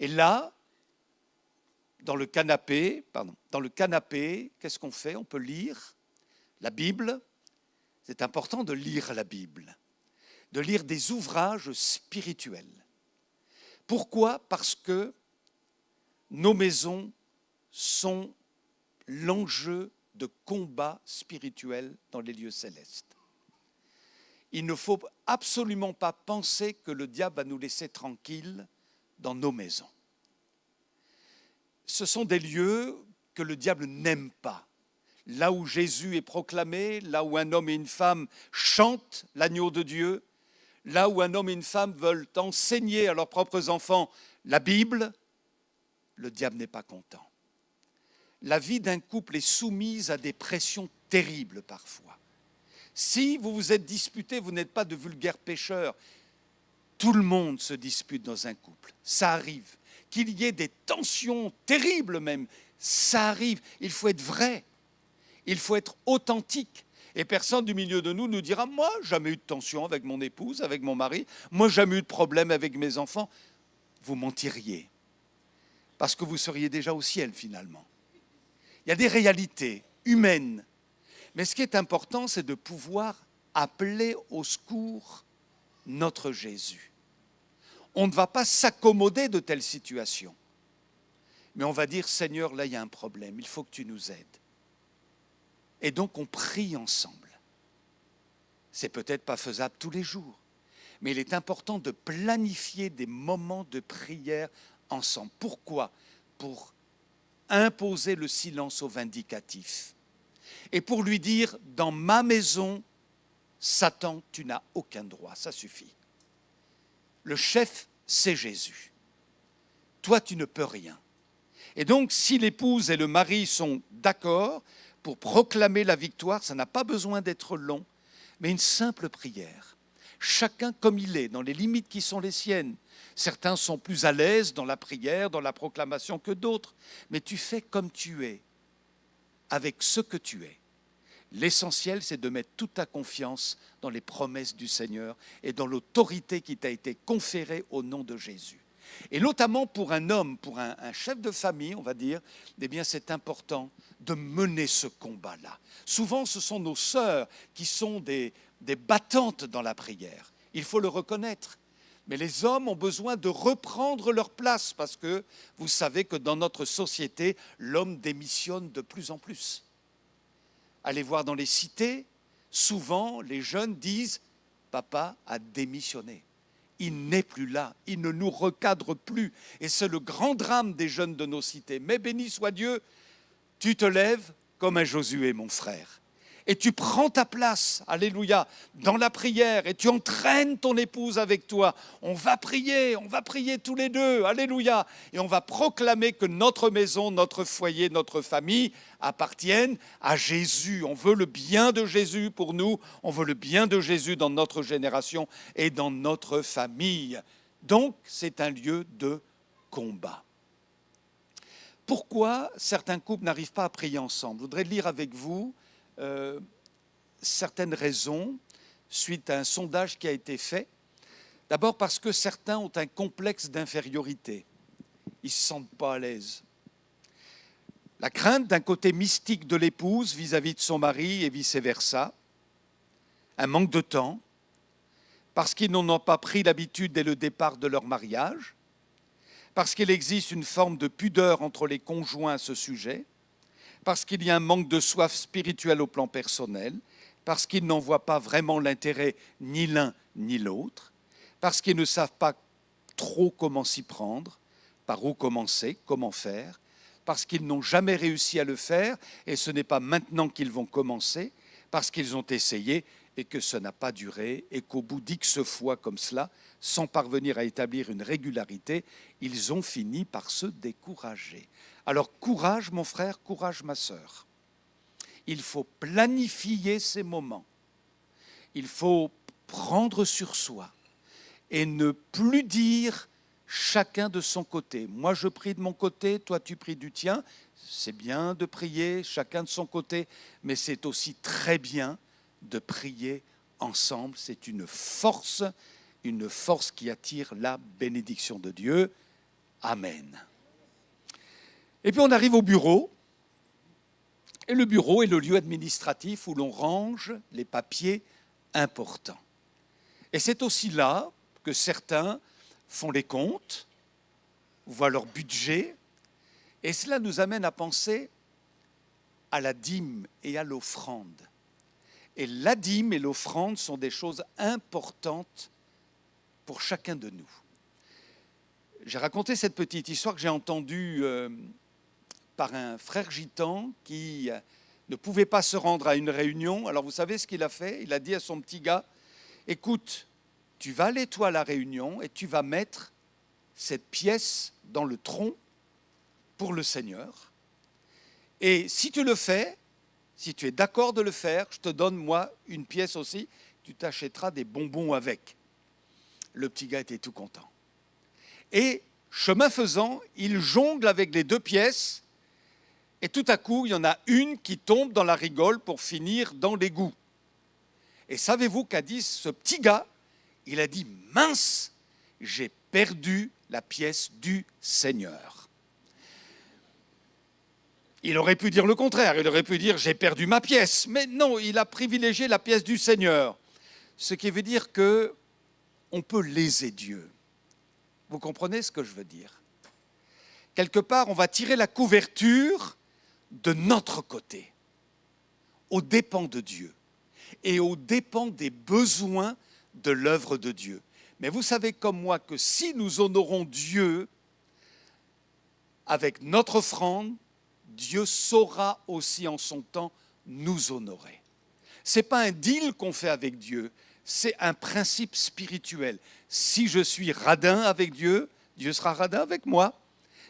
C: Et là, dans le canapé, qu'est-ce qu'on fait? On peut lire la Bible. C'est important de lire la Bible, de lire des ouvrages spirituels. Pourquoi? Parce que nos maisons sont l'enjeu de combat spirituel dans les lieux célestes. Il ne faut absolument pas penser que le diable va nous laisser tranquilles dans nos maisons. Ce sont des lieux que le diable n'aime pas. Là où Jésus est proclamé, là où un homme et une femme chantent l'agneau de Dieu, là où un homme et une femme veulent enseigner à leurs propres enfants la Bible, le diable n'est pas content. La vie d'un couple est soumise à des pressions terribles parfois. Si vous vous êtes disputés, vous n'êtes pas de vulgaires pécheurs. Tout le monde se dispute dans un couple. Ça arrive. Qu'il y ait des tensions terribles même, ça arrive. Il faut être vrai. Il faut être authentique. Et personne du milieu de nous dira « Moi, jamais eu de tension avec mon épouse, avec mon mari. Moi, jamais eu de problème avec mes enfants. » Vous mentiriez. Parce que vous seriez déjà au ciel finalement. Il y a des réalités humaines. Mais ce qui est important, c'est de pouvoir appeler au secours notre Jésus. On ne va pas s'accommoder de telles situations. Mais on va dire, Seigneur, là, il y a un problème, il faut que tu nous aides. Et donc, on prie ensemble. C'est peut-être pas faisable tous les jours, mais il est important de planifier des moments de prière ensemble. Pourquoi? Pour imposer le silence au vindicatif. Et pour lui dire, dans ma maison, Satan, tu n'as aucun droit, ça suffit. Le chef, c'est Jésus. Toi, tu ne peux rien. Et donc, si l'épouse et le mari sont d'accord pour proclamer la victoire, ça n'a pas besoin d'être long, mais une simple prière. Chacun comme il est, dans les limites qui sont les siennes. Certains sont plus à l'aise dans la prière, dans la proclamation que d'autres, mais tu fais comme tu es, avec ce que tu es. L'essentiel, c'est de mettre toute ta confiance dans les promesses du Seigneur et dans l'autorité qui t'a été conférée au nom de Jésus. Et notamment pour un homme, pour un chef de famille, on va dire, eh bien c'est important de mener ce combat-là. Souvent, ce sont nos sœurs qui sont des battantes dans la prière. Il faut le reconnaître. Mais les hommes ont besoin de reprendre leur place parce que vous savez que dans notre société, l'homme démissionne de plus en plus. Allez voir dans les cités, souvent les jeunes disent « Papa a démissionné ». Il n'est plus là, il ne nous recadre plus. Et c'est le grand drame des jeunes de nos cités. Mais béni soit Dieu, tu te lèves comme un Josué, mon frère. Et tu prends ta place, alléluia, dans la prière et tu entraînes ton épouse avec toi. On va prier tous les deux, alléluia. Et on va proclamer que notre maison, notre foyer, notre famille appartiennent à Jésus. On veut le bien de Jésus pour nous, on veut le bien de Jésus dans notre génération et dans notre famille. Donc, c'est un lieu de combat. Pourquoi certains couples n'arrivent pas à prier ensemble? Je voudrais lire avec vous certaines raisons suite à un sondage qui a été fait. D'abord parce que certains ont un complexe d'infériorité. Ils ne se sentent pas à l'aise. La crainte d'un côté mystique de l'épouse vis-à-vis de son mari et vice-versa. Un manque de temps, parce qu'ils n'en ont pas pris l'habitude dès le départ de leur mariage, parce qu'il existe une forme de pudeur entre les conjoints à ce sujet, parce qu'il y a un manque de soif spirituelle au plan personnel, parce qu'ils n'en voient pas vraiment l'intérêt ni l'un ni l'autre, parce qu'ils ne savent pas trop comment s'y prendre, par où commencer, comment faire, parce qu'ils n'ont jamais réussi à le faire et ce n'est pas maintenant qu'ils vont commencer, parce qu'ils ont essayé et que ça n'a pas duré et qu'au bout d'X fois comme cela, sans parvenir à établir une régularité, ils ont fini par se décourager. Alors courage mon frère, courage ma sœur. Il faut planifier ces moments. Il faut prendre sur soi et ne plus dire chacun de son côté. Moi je prie de mon côté, toi tu pries du tien. C'est bien de prier chacun de son côté, mais c'est aussi très bien de prier ensemble. C'est une force qui attire la bénédiction de Dieu. Amen. Et puis on arrive au bureau. Et le bureau est le lieu administratif où l'on range les papiers importants. Et c'est aussi là que certains font les comptes, voient leur budget. Et cela nous amène à penser à la dîme et à l'offrande. Et la dîme et l'offrande sont des choses importantes pour chacun de nous. J'ai raconté cette petite histoire que j'ai entendue par un frère gitan qui ne pouvait pas se rendre à une réunion. Alors vous savez ce qu'il a fait? Il a dit à son petit gars, écoute, tu vas aller toi à la réunion et tu vas mettre cette pièce dans le tronc pour le Seigneur. Et si tu le fais, si tu es d'accord de le faire, je te donne moi une pièce aussi, tu t'achèteras des bonbons avec. Le petit gars était tout content. Et chemin faisant, il jongle avec les deux pièces et tout à coup, il y en a une qui tombe dans la rigole pour finir dans l'égout. Et savez-vous qu'a dit ce petit gars? Il a dit, mince, j'ai perdu la pièce du Seigneur. Il aurait pu dire le contraire, il aurait pu dire, j'ai perdu ma pièce. Mais non, il a privilégié la pièce du Seigneur. Ce qui veut dire qu'on peut léser Dieu. Vous comprenez ce que je veux dire? Quelque part, on va tirer la couverture de notre côté, aux dépens de Dieu et aux dépens des besoins de l'œuvre de Dieu. Mais vous savez comme moi que si nous honorons Dieu avec notre offrande, Dieu saura aussi en son temps nous honorer. Ce n'est pas un deal qu'on fait avec Dieu, c'est un principe spirituel. Si je suis radin avec Dieu, Dieu sera radin avec moi.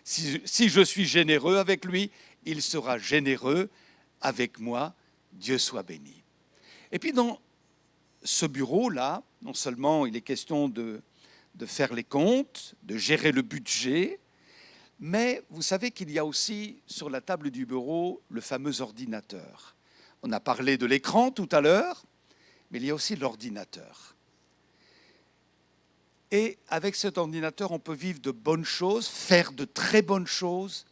C: Si je suis généreux avec lui, il sera généreux avec moi. Dieu soit béni. Et puis dans ce bureau-là, non seulement il est question de faire les comptes, de gérer le budget, mais vous savez qu'il y a aussi sur la table du bureau le fameux ordinateur. On a parlé de l'écran tout à l'heure, mais il y a aussi l'ordinateur. Et avec cet ordinateur, on peut vivre de bonnes choses, faire de très bonnes choses,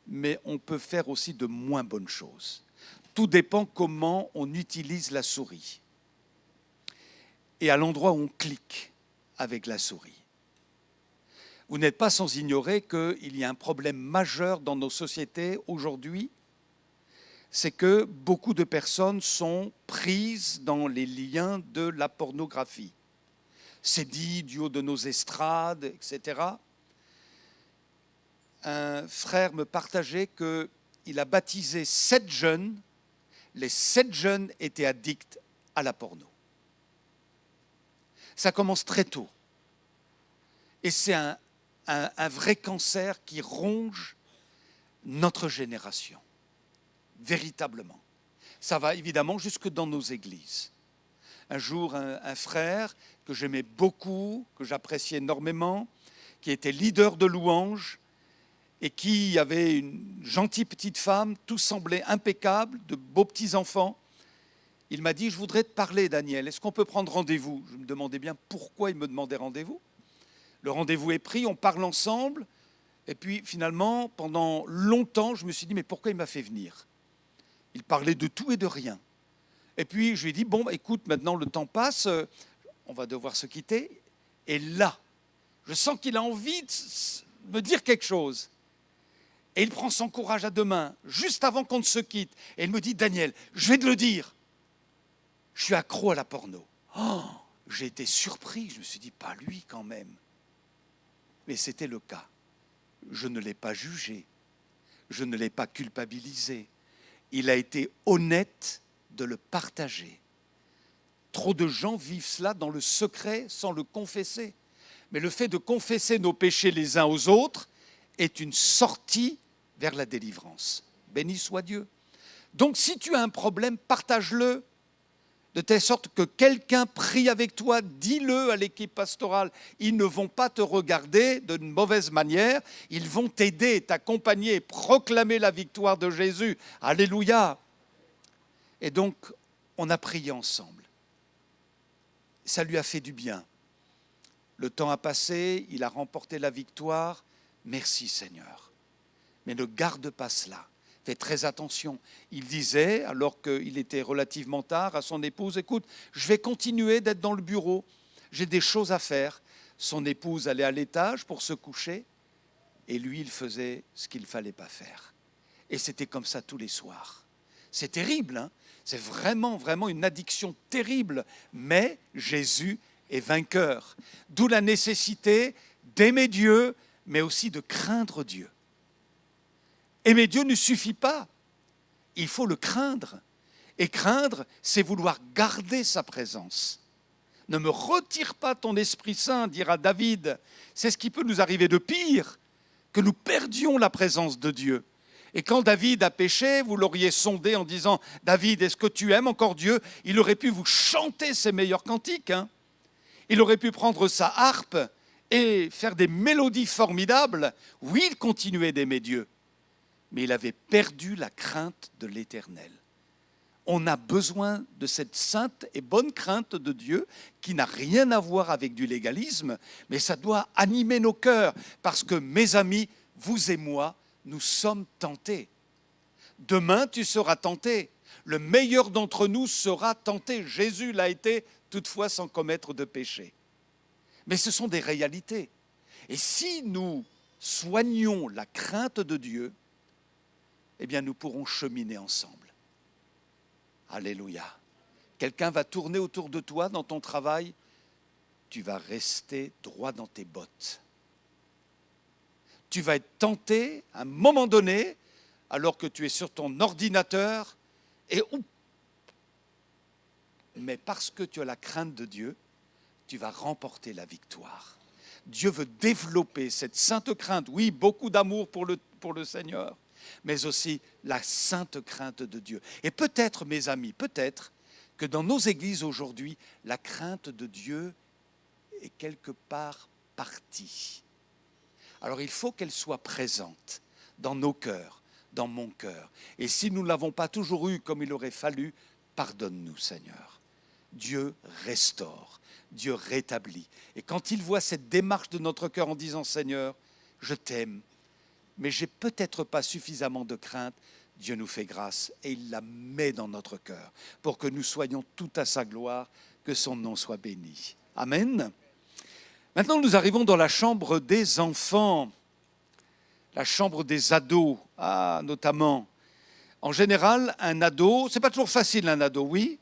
C: mais on peut faire aussi de moins bonnes choses. Tout dépend comment on utilise la souris et à l'endroit où on clique avec la souris. Vous n'êtes pas sans ignorer qu'il y a un problème majeur dans nos sociétés aujourd'hui, c'est que beaucoup de personnes sont prises dans les liens de la pornographie. C'est dit du haut de nos estrades, etc. Un frère me partageait qu'il a baptisé 7 jeunes. Les 7 jeunes étaient addicts à la porno. Ça commence très tôt. Et c'est un vrai cancer qui ronge notre génération, véritablement. Ça va évidemment jusque dans nos églises. Un jour, un frère que j'aimais beaucoup, que j'appréciais énormément, qui était leader de louange et qui avait une gentille petite femme, tout semblait impeccable, de beaux petits-enfants. Il m'a dit, je voudrais te parler, Daniel, est-ce qu'on peut prendre rendez-vous? Je me demandais bien pourquoi il me demandait rendez-vous. Le rendez-vous est pris, on parle ensemble, et puis finalement, pendant longtemps, je me suis dit, mais pourquoi il m'a fait venir? Il parlait de tout et de rien. Et puis je lui ai dit, bon, écoute, maintenant le temps passe, on va devoir se quitter. Et là, je sens qu'il a envie de me dire quelque chose. Et il prend son courage à deux mains, juste avant qu'on ne se quitte. Et il me dit, Daniel, je vais te le dire, je suis accro à la porno. Oh, j'ai été surpris, je me suis dit, pas lui quand même. Mais c'était le cas. Je ne l'ai pas jugé, je ne l'ai pas culpabilisé. Il a été honnête de le partager. Trop de gens vivent cela dans le secret sans le confesser. Mais le fait de confesser nos péchés les uns aux autres est une sortie vers la délivrance. Béni soit Dieu. Donc si tu as un problème, partage-le, de telle sorte que quelqu'un prie avec toi, dis-le à l'équipe pastorale. Ils ne vont pas te regarder d'une mauvaise manière, ils vont t'aider, t'accompagner, proclamer la victoire de Jésus. Alléluia. Et donc, on a prié ensemble. Ça lui a fait du bien. Le temps a passé, il a remporté la victoire. Merci Seigneur. Mais ne garde pas cela. Fais très attention. Il disait, alors qu'il était relativement tard, à son épouse, écoute, je vais continuer d'être dans le bureau. J'ai des choses à faire. Son épouse allait à l'étage pour se coucher. Et lui, il faisait ce qu'il ne fallait pas faire. Et c'était comme ça tous les soirs. C'est terrible, hein? C'est vraiment, vraiment une addiction terrible. Mais Jésus est vainqueur. D'où la nécessité d'aimer Dieu, mais aussi de craindre Dieu. Aimer Dieu ne suffit pas. Il faut le craindre. Et craindre, c'est vouloir garder sa présence. Ne me retire pas ton Esprit Saint, dira David. C'est ce qui peut nous arriver de pire, que nous perdions la présence de Dieu. Et quand David a péché, vous l'auriez sondé en disant « David, est-ce que tu aimes encore Dieu ?» Il aurait pu vous chanter ses meilleurs cantiques. Il aurait pu prendre sa harpe et faire des mélodies formidables. Oui, il continuait d'aimer Dieu, mais il avait perdu la crainte de l'Éternel. On a besoin de cette sainte et bonne crainte de Dieu qui n'a rien à voir avec du légalisme, mais ça doit animer nos cœurs parce que, mes amis, vous et moi, nous sommes tentés. Demain, tu seras tenté. Le meilleur d'entre nous sera tenté. Jésus l'a été, toutefois sans commettre de péché. Mais ce sont des réalités. Et si nous soignons la crainte de Dieu, eh bien, nous pourrons cheminer ensemble. Alléluia. Quelqu'un va tourner autour de toi dans ton travail, tu vas rester droit dans tes bottes. Tu vas être tenté à un moment donné, alors que tu es sur ton ordinateur, mais parce que tu as la crainte de Dieu, tu vas remporter la victoire. Dieu veut développer cette sainte crainte, oui, beaucoup d'amour pour le Seigneur, mais aussi la sainte crainte de Dieu. Et peut-être, mes amis, peut-être que dans nos églises aujourd'hui, la crainte de Dieu est quelque part partie. Alors il faut qu'elle soit présente dans nos cœurs, dans mon cœur. Et si nous ne l'avons pas toujours eue comme il aurait fallu, pardonne-nous, Seigneur. Dieu restaure, Dieu rétablit. Et quand il voit cette démarche de notre cœur en disant « Seigneur, je t'aime, mais j'ai peut-être pas suffisamment de crainte », Dieu nous fait grâce et il la met dans notre cœur pour que nous soyons tout à sa gloire, que son nom soit béni. Amen. Maintenant, nous arrivons dans la chambre des enfants, la chambre des ados, notamment. En général, un ado, c'est pas toujours facile un ado, oui?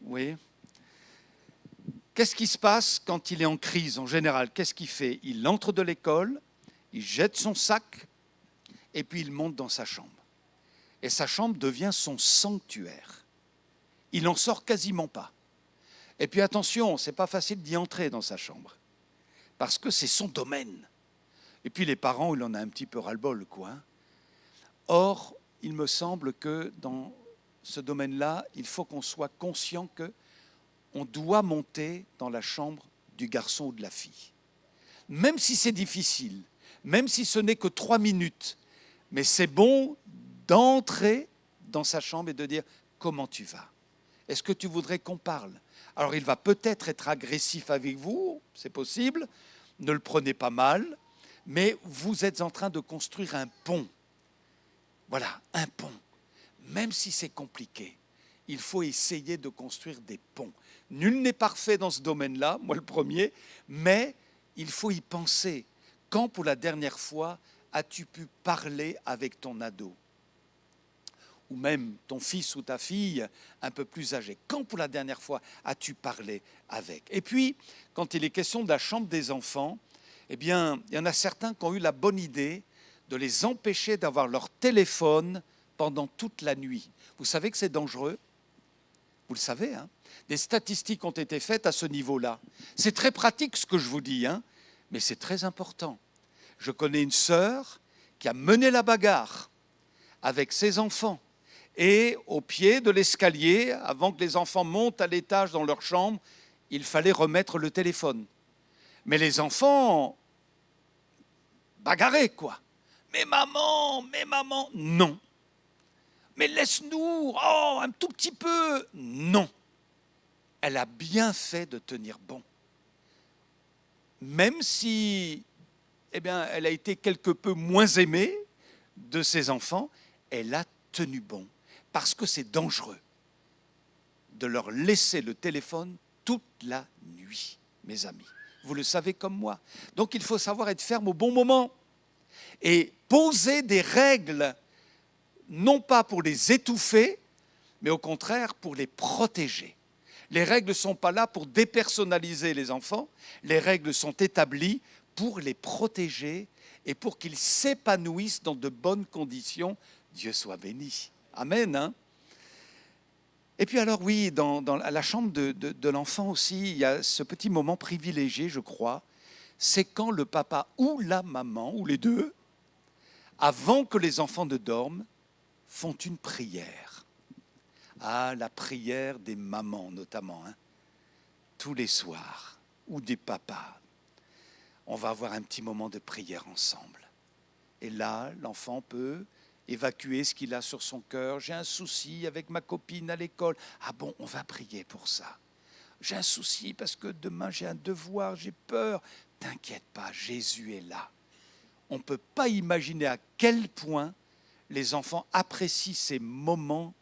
C: Oui. Qu'est-ce qui se passe quand il est en crise en général? Qu'est-ce qu'il fait? Il entre de l'école, il jette son sac et puis il monte dans sa chambre. Et sa chambre devient son sanctuaire. Il n'en sort quasiment pas. Et puis attention, c'est pas facile d'y entrer dans sa chambre, parce que c'est son domaine. Et puis les parents, il en a un petit peu ras-le-bol, quoi. Or, il me semble que dans ce domaine-là, il faut qu'on soit conscient qu'on doit monter dans la chambre du garçon ou de la fille. Même si c'est difficile, même si ce n'est que 3 minutes, mais c'est bon d'entrer dans sa chambre et de dire « Comment tu vas ? Est-ce que tu voudrais qu'on parle ?» Alors il va peut-être être agressif avec vous, c'est possible, ne le prenez pas mal, mais vous êtes en train de construire un pont. Voilà, un pont. Même si c'est compliqué, il faut essayer de construire des ponts. Nul n'est parfait dans ce domaine-là, moi le premier, mais il faut y penser. Quand pour la dernière fois as-tu pu parler avec ton ado ? Ou même ton fils ou ta fille un peu plus âgé. Quand pour la dernière fois as-tu parlé avec ? Et puis, quand il est question de la chambre des enfants, eh bien, il y en a certains qui ont eu la bonne idée de les empêcher d'avoir leur téléphone pendant toute la nuit. Vous savez que c'est dangereux ? Vous le savez, hein ? Des statistiques ont été faites à ce niveau-là. C'est très pratique ce que je vous dis, hein ? Mais c'est très important. Je connais une sœur qui a mené la bagarre avec ses enfants. Et au pied de l'escalier, avant que les enfants montent à l'étage dans leur chambre, il fallait remettre le téléphone. Mais les enfants bagarraient, quoi. Mais maman, non. Mais laisse-nous, un tout petit peu. Non. Elle a bien fait de tenir bon. Même si, elle a été quelque peu moins aimée de ses enfants, elle a tenu bon. Parce que c'est dangereux de leur laisser le téléphone toute la nuit, mes amis. Vous le savez comme moi. Donc il faut savoir être ferme au bon moment et poser des règles, non pas pour les étouffer, mais au contraire pour les protéger. Les règles ne sont pas là pour dépersonnaliser les enfants, les règles sont établies pour les protéger et pour qu'ils s'épanouissent dans de bonnes conditions. Dieu soit béni. Amen. Hein? Et puis alors oui, dans la chambre de l'enfant aussi, il y a ce petit moment privilégié, je crois, c'est quand le papa ou la maman, ou les deux, avant que les enfants ne dorment, font une prière. La prière des mamans notamment, hein, tous les soirs, ou des papas. On va avoir un petit moment de prière ensemble. Et là, l'enfant peut évacuer ce qu'il a sur son cœur. J'ai un souci avec ma copine à l'école. Bon, on va prier pour ça. J'ai un souci parce que demain j'ai un devoir, j'ai peur. T'inquiète pas, Jésus est là. On ne peut pas imaginer à quel point les enfants apprécient ces moments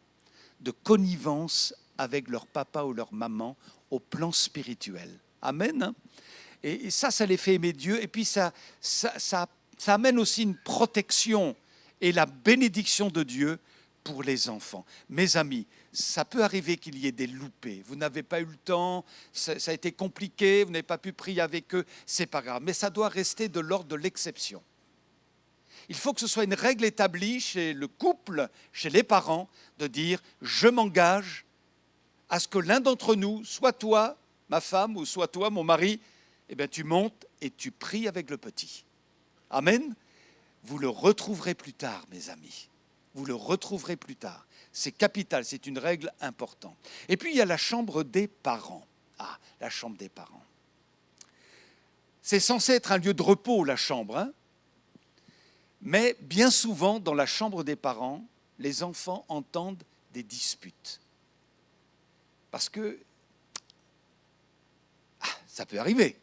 C: de connivence avec leur papa ou leur maman au plan spirituel. Amen. Et ça les fait aimer Dieu. Et puis ça amène aussi une protection et la bénédiction de Dieu pour les enfants. Mes amis, ça peut arriver qu'il y ait des loupés. Vous n'avez pas eu le temps, ça a été compliqué, vous n'avez pas pu prier avec eux, c'est pas grave. Mais ça doit rester de l'ordre de l'exception. Il faut que ce soit une règle établie chez le couple, chez les parents, de dire « je m'engage à ce que l'un d'entre nous, soit toi, ma femme, ou soit toi, mon mari, tu montes et tu pries avec le petit. » Amen. Vous le retrouverez plus tard, mes amis. Vous le retrouverez plus tard. C'est capital, c'est une règle importante. Et puis, il y a la chambre des parents. La chambre des parents. C'est censé être un lieu de repos, la chambre. Hein, mais bien souvent, dans la chambre des parents, les enfants entendent des disputes. Parce que Ça peut arriver.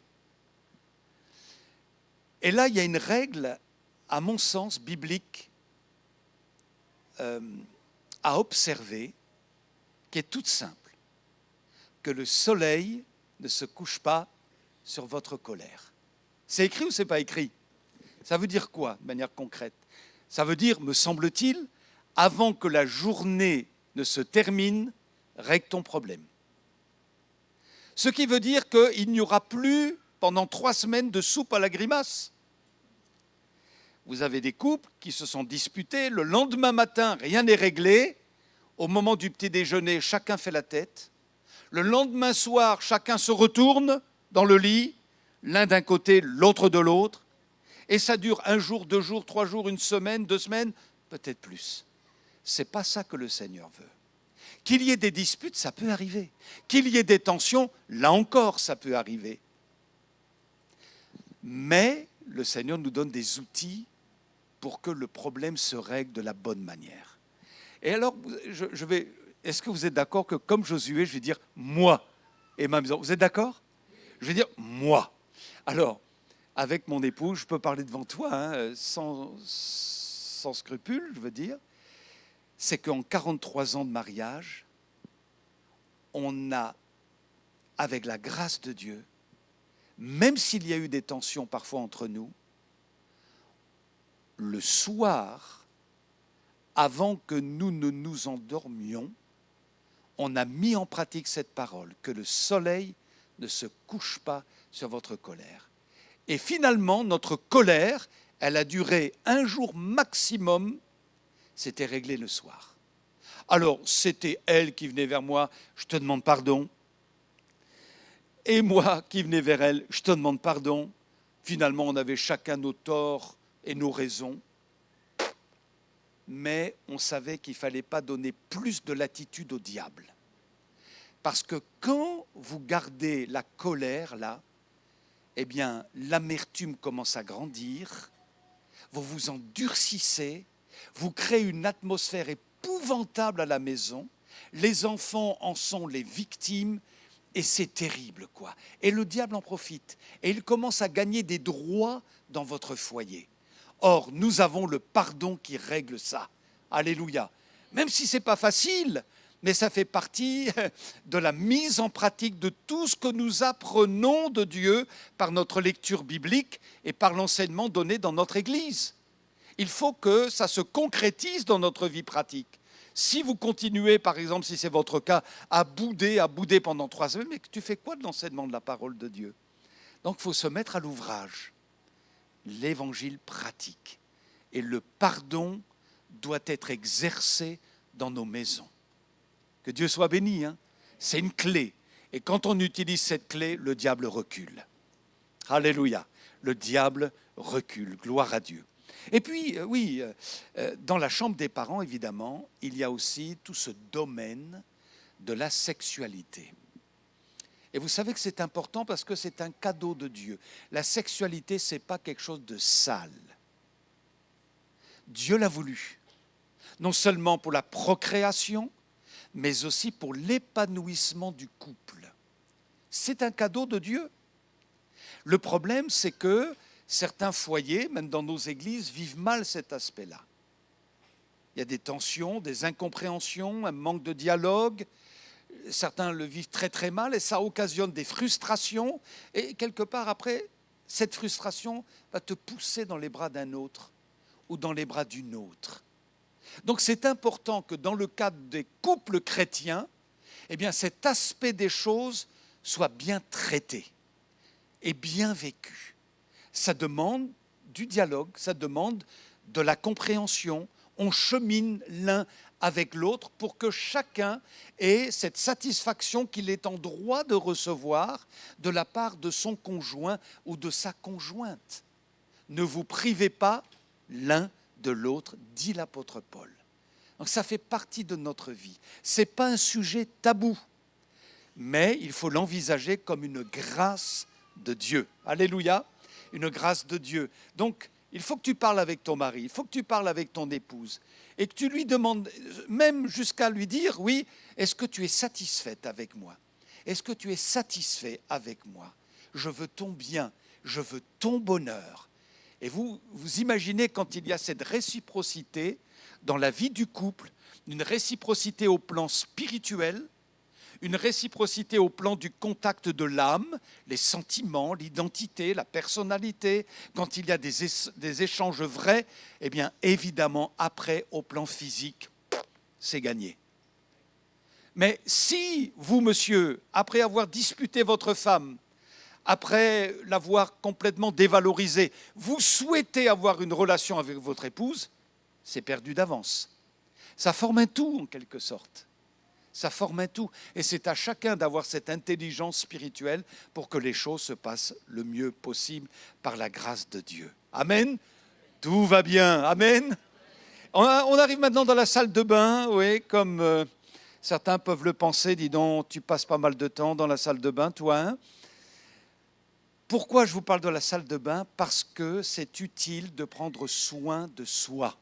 C: Et là, il y a une règle, à mon sens, biblique, à observer, qui est toute simple. Que le soleil ne se couche pas sur votre colère. C'est écrit ou c'est pas écrit? Ça veut dire quoi, de manière concrète? Ça veut dire, me semble-t-il, avant que la journée ne se termine, règle ton problème. Ce qui veut dire qu'il n'y aura plus, pendant 3 semaines, de soupe à la grimace. Vous avez des couples qui se sont disputés, le lendemain matin, rien n'est réglé. Au moment du petit déjeuner, chacun fait la tête. Le lendemain soir, chacun se retourne dans le lit, l'un d'un côté, l'autre de l'autre. Et ça dure 1 jour, 2 jours, 3 jours, 1 semaine, 2 semaines, peut-être plus. Ce n'est pas ça que le Seigneur veut. Qu'il y ait des disputes, ça peut arriver. Qu'il y ait des tensions, là encore, ça peut arriver. Mais le Seigneur nous donne des outils pour que le problème se règle de la bonne manière. Et alors, est-ce que vous êtes d'accord que comme Josué, je vais dire « moi » et ma maison. Vous êtes d'accord? Je vais dire « moi ». Alors, avec mon épouse, je peux parler devant toi, hein, sans scrupule, je veux dire. C'est qu'en 43 ans de mariage, on a, avec la grâce de Dieu, même s'il y a eu des tensions parfois entre nous, le soir, avant que nous ne nous endormions, on a mis en pratique cette parole, que le soleil ne se couche pas sur votre colère. Et finalement, notre colère, elle a duré 1 jour maximum, c'était réglé le soir. Alors, c'était elle qui venait vers moi, je te demande pardon. Et moi qui venais vers elle, je te demande pardon. Finalement, on avait chacun nos torts et nos raisons. Mais on savait qu'il ne fallait pas donner plus de latitude au diable. Parce que quand vous gardez la colère là, eh bien, l'amertume commence à grandir, vous vous endurcissez, vous créez une atmosphère épouvantable à la maison, les enfants en sont les victimes, et c'est terrible, quoi. Et le diable en profite, et il commence à gagner des droits dans votre foyer. Or, nous avons le pardon qui règle ça. Alléluia. Même si ce n'est pas facile, mais ça fait partie de la mise en pratique de tout ce que nous apprenons de Dieu par notre lecture biblique et par l'enseignement donné dans notre Église. Il faut que ça se concrétise dans notre vie pratique. Si vous continuez, par exemple, si c'est votre cas, à bouder pendant 3 semaines, mais tu fais quoi de l'enseignement de la parole de Dieu? Donc, il faut se mettre à l'ouvrage. L'évangile pratique. Et le pardon doit être exercé dans nos maisons. Que Dieu soit béni, hein? C'est une clé. Et quand on utilise cette clé, le diable recule. Alléluia. Le diable recule. Gloire à Dieu. Et puis, dans la chambre des parents, évidemment, il y a aussi tout ce domaine de la sexualité. Et vous savez que c'est important parce que c'est un cadeau de Dieu. La sexualité, ce n'est pas quelque chose de sale. Dieu l'a voulu. Non seulement pour la procréation, mais aussi pour l'épanouissement du couple. C'est un cadeau de Dieu. Le problème, c'est que certains foyers, même dans nos églises, vivent mal cet aspect-là. Il y a des tensions, des incompréhensions, un manque de dialogue. Certains le vivent très très mal et ça occasionne des frustrations. Et quelque part après, cette frustration va te pousser dans les bras d'un autre ou dans les bras d'une autre. Donc c'est important que dans le cadre des couples chrétiens, eh bien cet aspect des choses soit bien traité et bien vécu. Ça demande du dialogue, ça demande de la compréhension. On chemine l'un avec l'autre pour que chacun ait cette satisfaction qu'il est en droit de recevoir de la part de son conjoint ou de sa conjointe. Ne vous privez pas l'un de l'autre, dit l'apôtre Paul. Donc ça fait partie de notre vie. Ce n'est pas un sujet tabou, mais il faut l'envisager comme une grâce de Dieu. Alléluia, une grâce de Dieu. Donc, il faut que tu parles avec ton mari, il faut que tu parles avec ton épouse et que tu lui demandes, même jusqu'à lui dire, oui, est-ce que tu es satisfaite avec moi? Est-ce que tu es satisfait avec moi? je veux ton bien, je veux ton bonheur. Et vous imaginez quand il y a cette réciprocité dans la vie du couple, une réciprocité au plan spirituel, une réciprocité au plan du contact de l'âme, les sentiments, l'identité, la personnalité, quand il y a des échanges vrais, eh bien évidemment après au plan physique, c'est gagné. Mais si vous, monsieur, après avoir disputé votre femme, après l'avoir complètement dévalorisée, vous souhaitez avoir une relation avec votre épouse, c'est perdu d'avance. Ça forme un tout en quelque sorte. Ça forme un tout. Et c'est à chacun d'avoir cette intelligence spirituelle pour que les choses se passent le mieux possible par la grâce de Dieu. Amen. Tout va bien. Amen. On arrive maintenant dans la salle de bain, oui, comme certains peuvent le penser. Dis donc, tu passes pas mal de temps dans la salle de bain, toi, hein? Pourquoi je vous parle de la salle de bain? Parce que c'est utile de prendre soin de soi.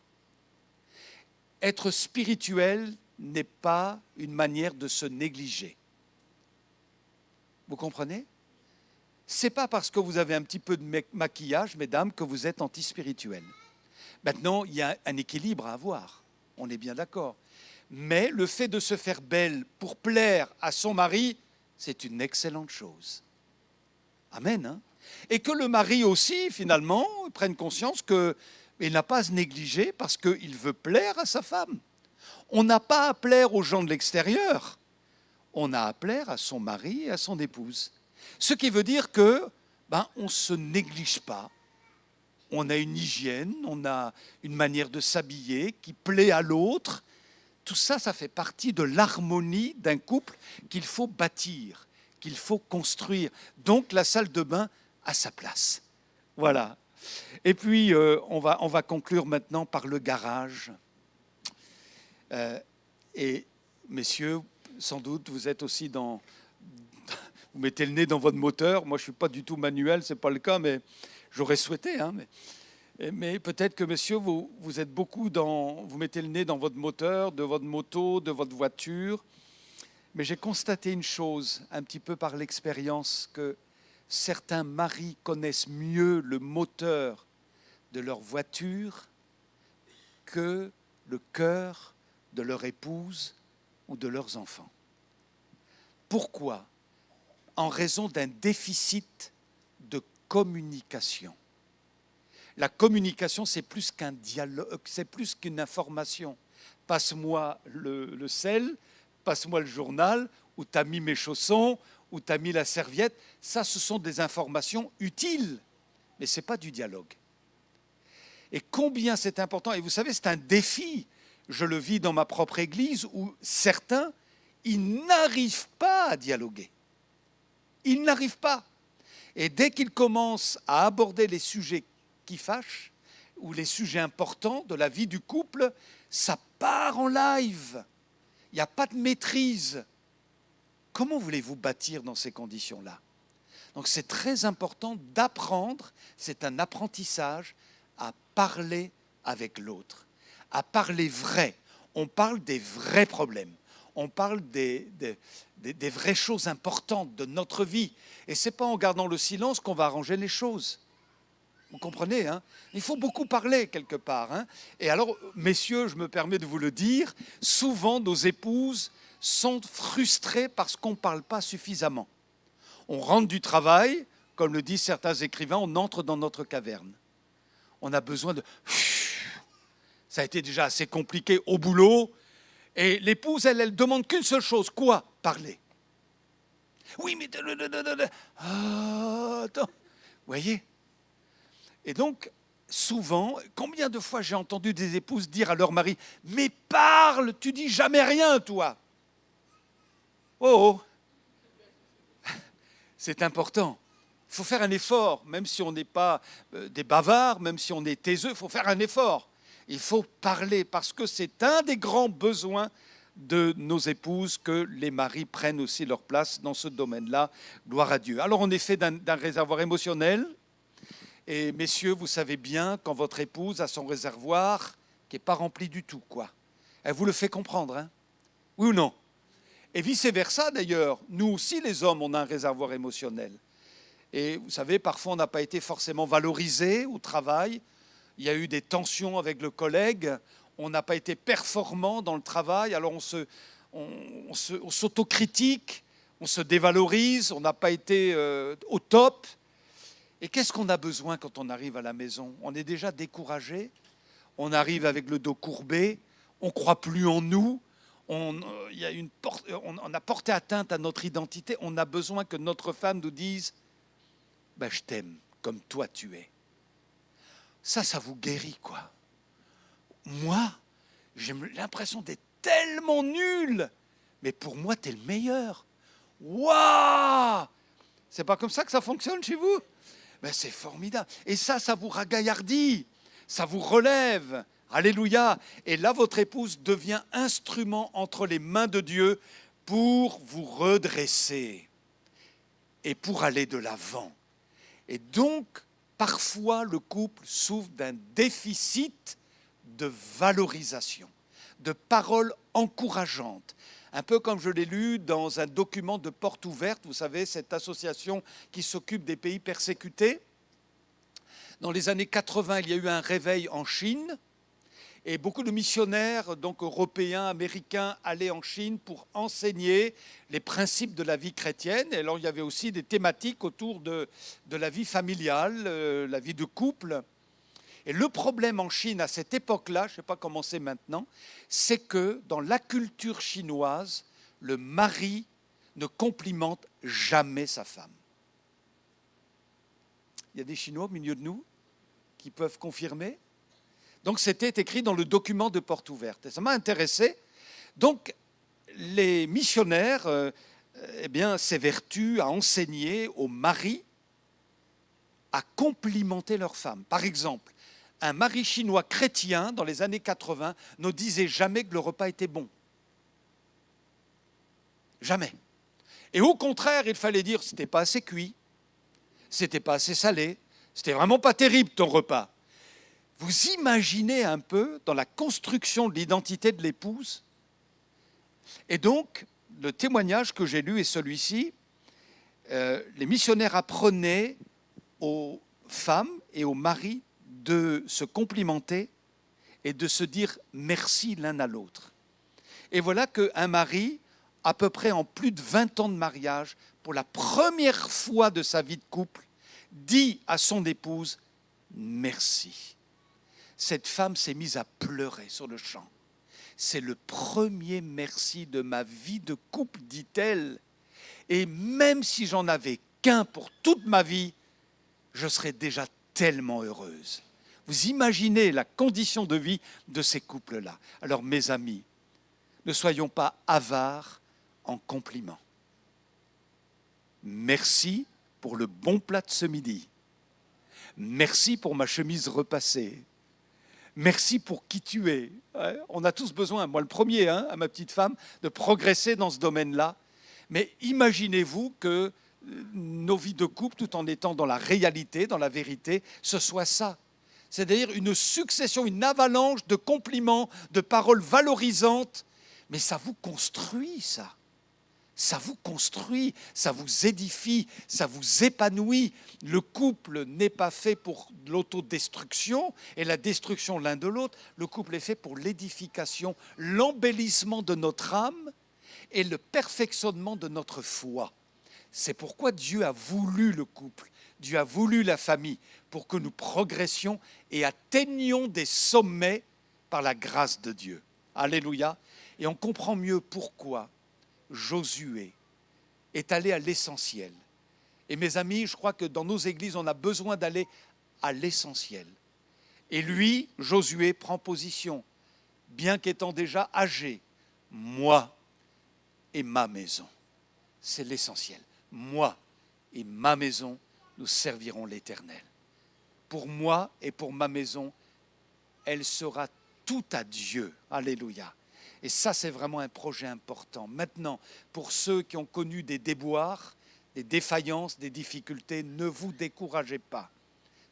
C: Être spirituel n'est pas une manière de se négliger. Vous comprenez? Ce n'est pas parce que vous avez un petit peu de maquillage, mesdames, que vous êtes anti-spirituel. Maintenant, il y a un équilibre à avoir, on est bien d'accord. Mais le fait de se faire belle pour plaire à son mari, c'est une excellente chose. Amen. Hein? Et que le mari aussi, finalement, prenne conscience qu'il n'a pas à se négliger parce qu'il veut plaire à sa femme. On n'a pas à plaire aux gens de l'extérieur, on a à plaire à son mari et à son épouse. Ce qui veut dire que, on ne se néglige pas. On a une hygiène, on a une manière de s'habiller qui plaît à l'autre. Tout ça, ça fait partie de l'harmonie d'un couple qu'il faut bâtir, qu'il faut construire. Donc la salle de bain a sa place. Voilà. Et puis, on va conclure maintenant par le garage. Et messieurs, sans doute, vous êtes aussi vous mettez le nez dans votre moteur. Moi, je ne suis pas du tout manuel, ce n'est pas le cas, mais j'aurais souhaité. Hein, mais peut-être que, messieurs, vous êtes beaucoup vous mettez le nez dans votre moteur, de votre moto, de votre voiture. Mais j'ai constaté une chose, un petit peu par l'expérience, que certains maris connaissent mieux le moteur de leur voiture que le cœur de leur épouse ou de leurs enfants. Pourquoi? En raison d'un déficit de communication. La communication, c'est plus qu'un dialogue, c'est plus qu'une information. Passe-moi le sel, passe-moi le journal, où tu as mis mes chaussons, où tu as mis la serviette. Ça, ce sont des informations utiles, mais ce n'est pas du dialogue. Et combien c'est important, et vous savez, c'est un défi. Je le vis dans ma propre église où certains, ils n'arrivent pas à dialoguer. Ils n'arrivent pas. Et dès qu'ils commencent à aborder les sujets qui fâchent ou les sujets importants de la vie du couple, ça part en live. Il n'y a pas de maîtrise. Comment voulez-vous bâtir dans ces conditions-là? Donc c'est très important d'apprendre, c'est un apprentissage, à parler avec l'autre. À parler vrai. On parle des vrais problèmes. On parle des vraies choses importantes de notre vie. Et ce n'est pas en gardant le silence qu'on va arranger les choses. Vous comprenez, hein? Il faut beaucoup parler quelque part. Hein? Et alors, messieurs, je me permets de vous le dire, souvent nos épouses sont frustrées parce qu'on ne parle pas suffisamment. On rentre du travail, comme le disent certains écrivains, on entre dans notre caverne. On a besoin de... Ça a été déjà assez compliqué au boulot. Et l'épouse, elle demande qu'une seule chose. Quoi? Parler. Oui, mais... attends. Vous voyez? Et donc, souvent, combien de fois j'ai entendu des épouses dire à leur mari, « Mais parle, tu dis jamais rien, toi !» Oh, c'est important. Il faut faire un effort, même si on n'est pas des bavards, même si on est taiseux, il faut faire un effort. Il faut parler parce que c'est un des grands besoins de nos épouses que les maris prennent aussi leur place dans ce domaine-là. Gloire à Dieu. Alors on est fait d'un réservoir émotionnel. Et messieurs, vous savez bien quand votre épouse a son réservoir qui n'est pas rempli du tout, quoi. Elle vous le fait comprendre, hein? Oui ou non? Et vice-versa d'ailleurs, nous aussi les hommes, on a un réservoir émotionnel. Et vous savez, parfois on n'a pas été forcément valorisé au travail. Il y a eu des tensions avec le collègue. On n'a pas été performant dans le travail. Alors on s'autocritique, on se dévalorise. On n'a pas été au top. Et qu'est-ce qu'on a besoin quand on arrive à la maison? On est déjà découragé. On arrive avec le dos courbé. On ne croit plus en nous. On a porté atteinte à notre identité. On a besoin que notre femme nous dise ben, je t'aime comme toi tu es. Ça vous guérit, quoi. Moi, j'ai l'impression d'être tellement nul, mais pour moi, tu es le meilleur. Waouh! C'est pas comme ça que ça fonctionne chez vous? Ben, c'est formidable. Et ça vous ragaillardit, ça vous relève. Alléluia. Et là, votre épouse devient instrument entre les mains de Dieu pour vous redresser et pour aller de l'avant. Et donc, parfois, le couple souffre d'un déficit de valorisation, de paroles encourageantes. Un peu comme je l'ai lu dans un document de Porte Ouverte, vous savez, cette association qui s'occupe des pays persécutés. Dans les années 80, il y a eu un réveil en Chine. Et beaucoup de missionnaires, donc européens, américains, allaient en Chine pour enseigner les principes de la vie chrétienne. Et alors, il y avait aussi des thématiques autour de la vie familiale, la vie de couple. Et le problème en Chine, à cette époque-là, je ne sais pas comment c'est maintenant, c'est que dans la culture chinoise, le mari ne complimente jamais sa femme. Il y a des Chinois au milieu de nous qui peuvent confirmer. Donc, c'était écrit dans le document de Porte Ouverte. Et ça m'a intéressé. Donc, les missionnaires s'évertuent à enseigner aux maris à complimenter leur femme. Par exemple, un mari chinois chrétien, dans les années 80, ne disait jamais que le repas était bon. Jamais. Et au contraire, il fallait dire, c'était pas assez cuit, c'était pas assez salé, c'était vraiment pas terrible ton repas. Vous imaginez un peu dans la construction de l'identité de l'épouse? Et donc, le témoignage que j'ai lu est celui-ci. Les missionnaires apprenaient aux femmes et aux maris de se complimenter et de se dire merci l'un à l'autre. Et voilà qu'un mari, à peu près en plus de 20 ans de mariage, pour la première fois de sa vie de couple, dit à son épouse merci. Cette femme s'est mise à pleurer sur le champ. C'est le premier merci de ma vie de couple, dit-elle. Et même si j'en avais qu'un pour toute ma vie, je serais déjà tellement heureuse. Vous imaginez la condition de vie de ces couples-là. Alors, mes amis, ne soyons pas avares en compliments. Merci pour le bon plat de ce midi. Merci pour ma chemise repassée. Merci pour qui tu es. On a tous besoin, moi le premier, à ma petite femme, de progresser dans ce domaine-là. Mais imaginez-vous que nos vies de couple, tout en étant dans la réalité, dans la vérité, ce soit ça. C'est-à-dire une succession, une avalanche de compliments, de paroles valorisantes. Mais ça vous construit, ça. Ça vous construit, ça vous édifie, ça vous épanouit. Le couple n'est pas fait pour l'autodestruction et la destruction l'un de l'autre. Le couple est fait pour l'édification, l'embellissement de notre âme et le perfectionnement de notre foi. C'est pourquoi Dieu a voulu le couple, Dieu a voulu la famille, pour que nous progressions et atteignions des sommets par la grâce de Dieu. Alléluia. Et on comprend mieux pourquoi Josué est allé à l'essentiel. Et mes amis, je crois que dans nos églises, on a besoin d'aller à l'essentiel. Et lui, Josué, prend position, bien qu'étant déjà âgé. Moi et ma maison, c'est l'essentiel. Moi et ma maison, nous servirons l'Éternel. Pour moi et pour ma maison, elle sera tout à Dieu. Alléluia. Et ça, c'est vraiment un projet important. Maintenant, pour ceux qui ont connu des déboires, des défaillances, des difficultés, ne vous découragez pas.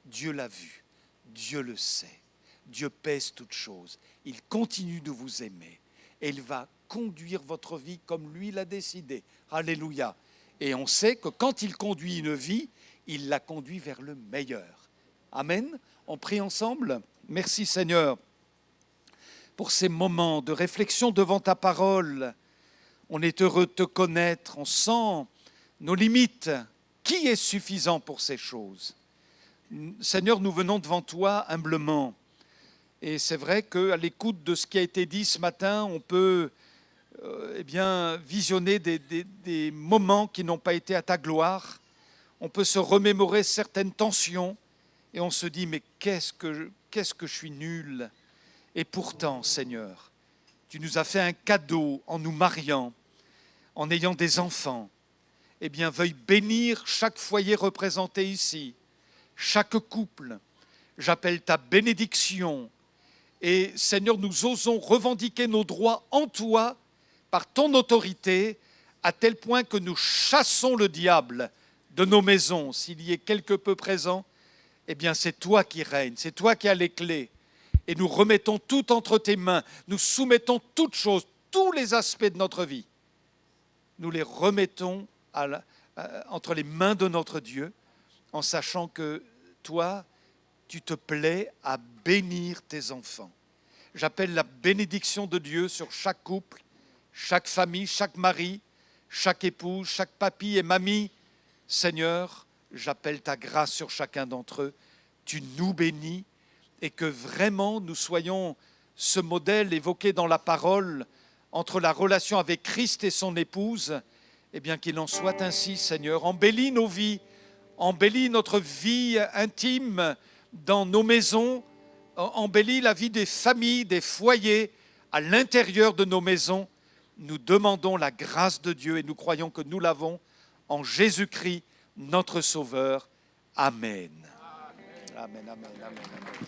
C: Dieu l'a vu, Dieu le sait. Dieu pèse toutes choses. Il continue de vous aimer et il va conduire votre vie comme lui l'a décidé. Alléluia. Et on sait que quand il conduit une vie, il l'a conduit vers le meilleur. Amen. On prie ensemble. Merci Seigneur pour ces moments de réflexion devant ta parole. On est heureux de te connaître, on sent nos limites. Qui est suffisant pour ces choses? Seigneur, nous venons devant toi humblement. Et c'est vrai qu'à l'écoute de ce qui a été dit ce matin, on peut visionner des moments qui n'ont pas été à ta gloire. On peut se remémorer certaines tensions et on se dit, mais qu'est-ce que je suis nul. Et pourtant, Seigneur, tu nous as fait un cadeau en nous mariant, en ayant des enfants. Eh bien, veuille bénir chaque foyer représenté ici, chaque couple. J'appelle ta bénédiction. Et Seigneur, nous osons revendiquer nos droits en toi, par ton autorité, à tel point que nous chassons le diable de nos maisons. S'il y est quelque peu présent, eh bien, c'est toi qui règnes, c'est toi qui as les clés. Et nous remettons tout entre tes mains. Nous soumettons toutes choses, tous les aspects de notre vie. Nous les remettons entre les mains de notre Dieu, en sachant que toi, tu te plais à bénir tes enfants. J'appelle la bénédiction de Dieu sur chaque couple, chaque famille, chaque mari, chaque épouse, chaque papy et mamie. Seigneur, j'appelle ta grâce sur chacun d'entre eux. Tu nous bénis et que vraiment nous soyons ce modèle évoqué dans la parole entre la relation avec Christ et son épouse. Eh bien, qu'il en soit ainsi, Seigneur. Embellis nos vies, embellis notre vie intime dans nos maisons, embellis la vie des familles, des foyers, à l'intérieur de nos maisons. Nous demandons la grâce de Dieu et nous croyons que nous l'avons en Jésus-Christ, notre Sauveur. Amen. Amen, amen, amen, amen.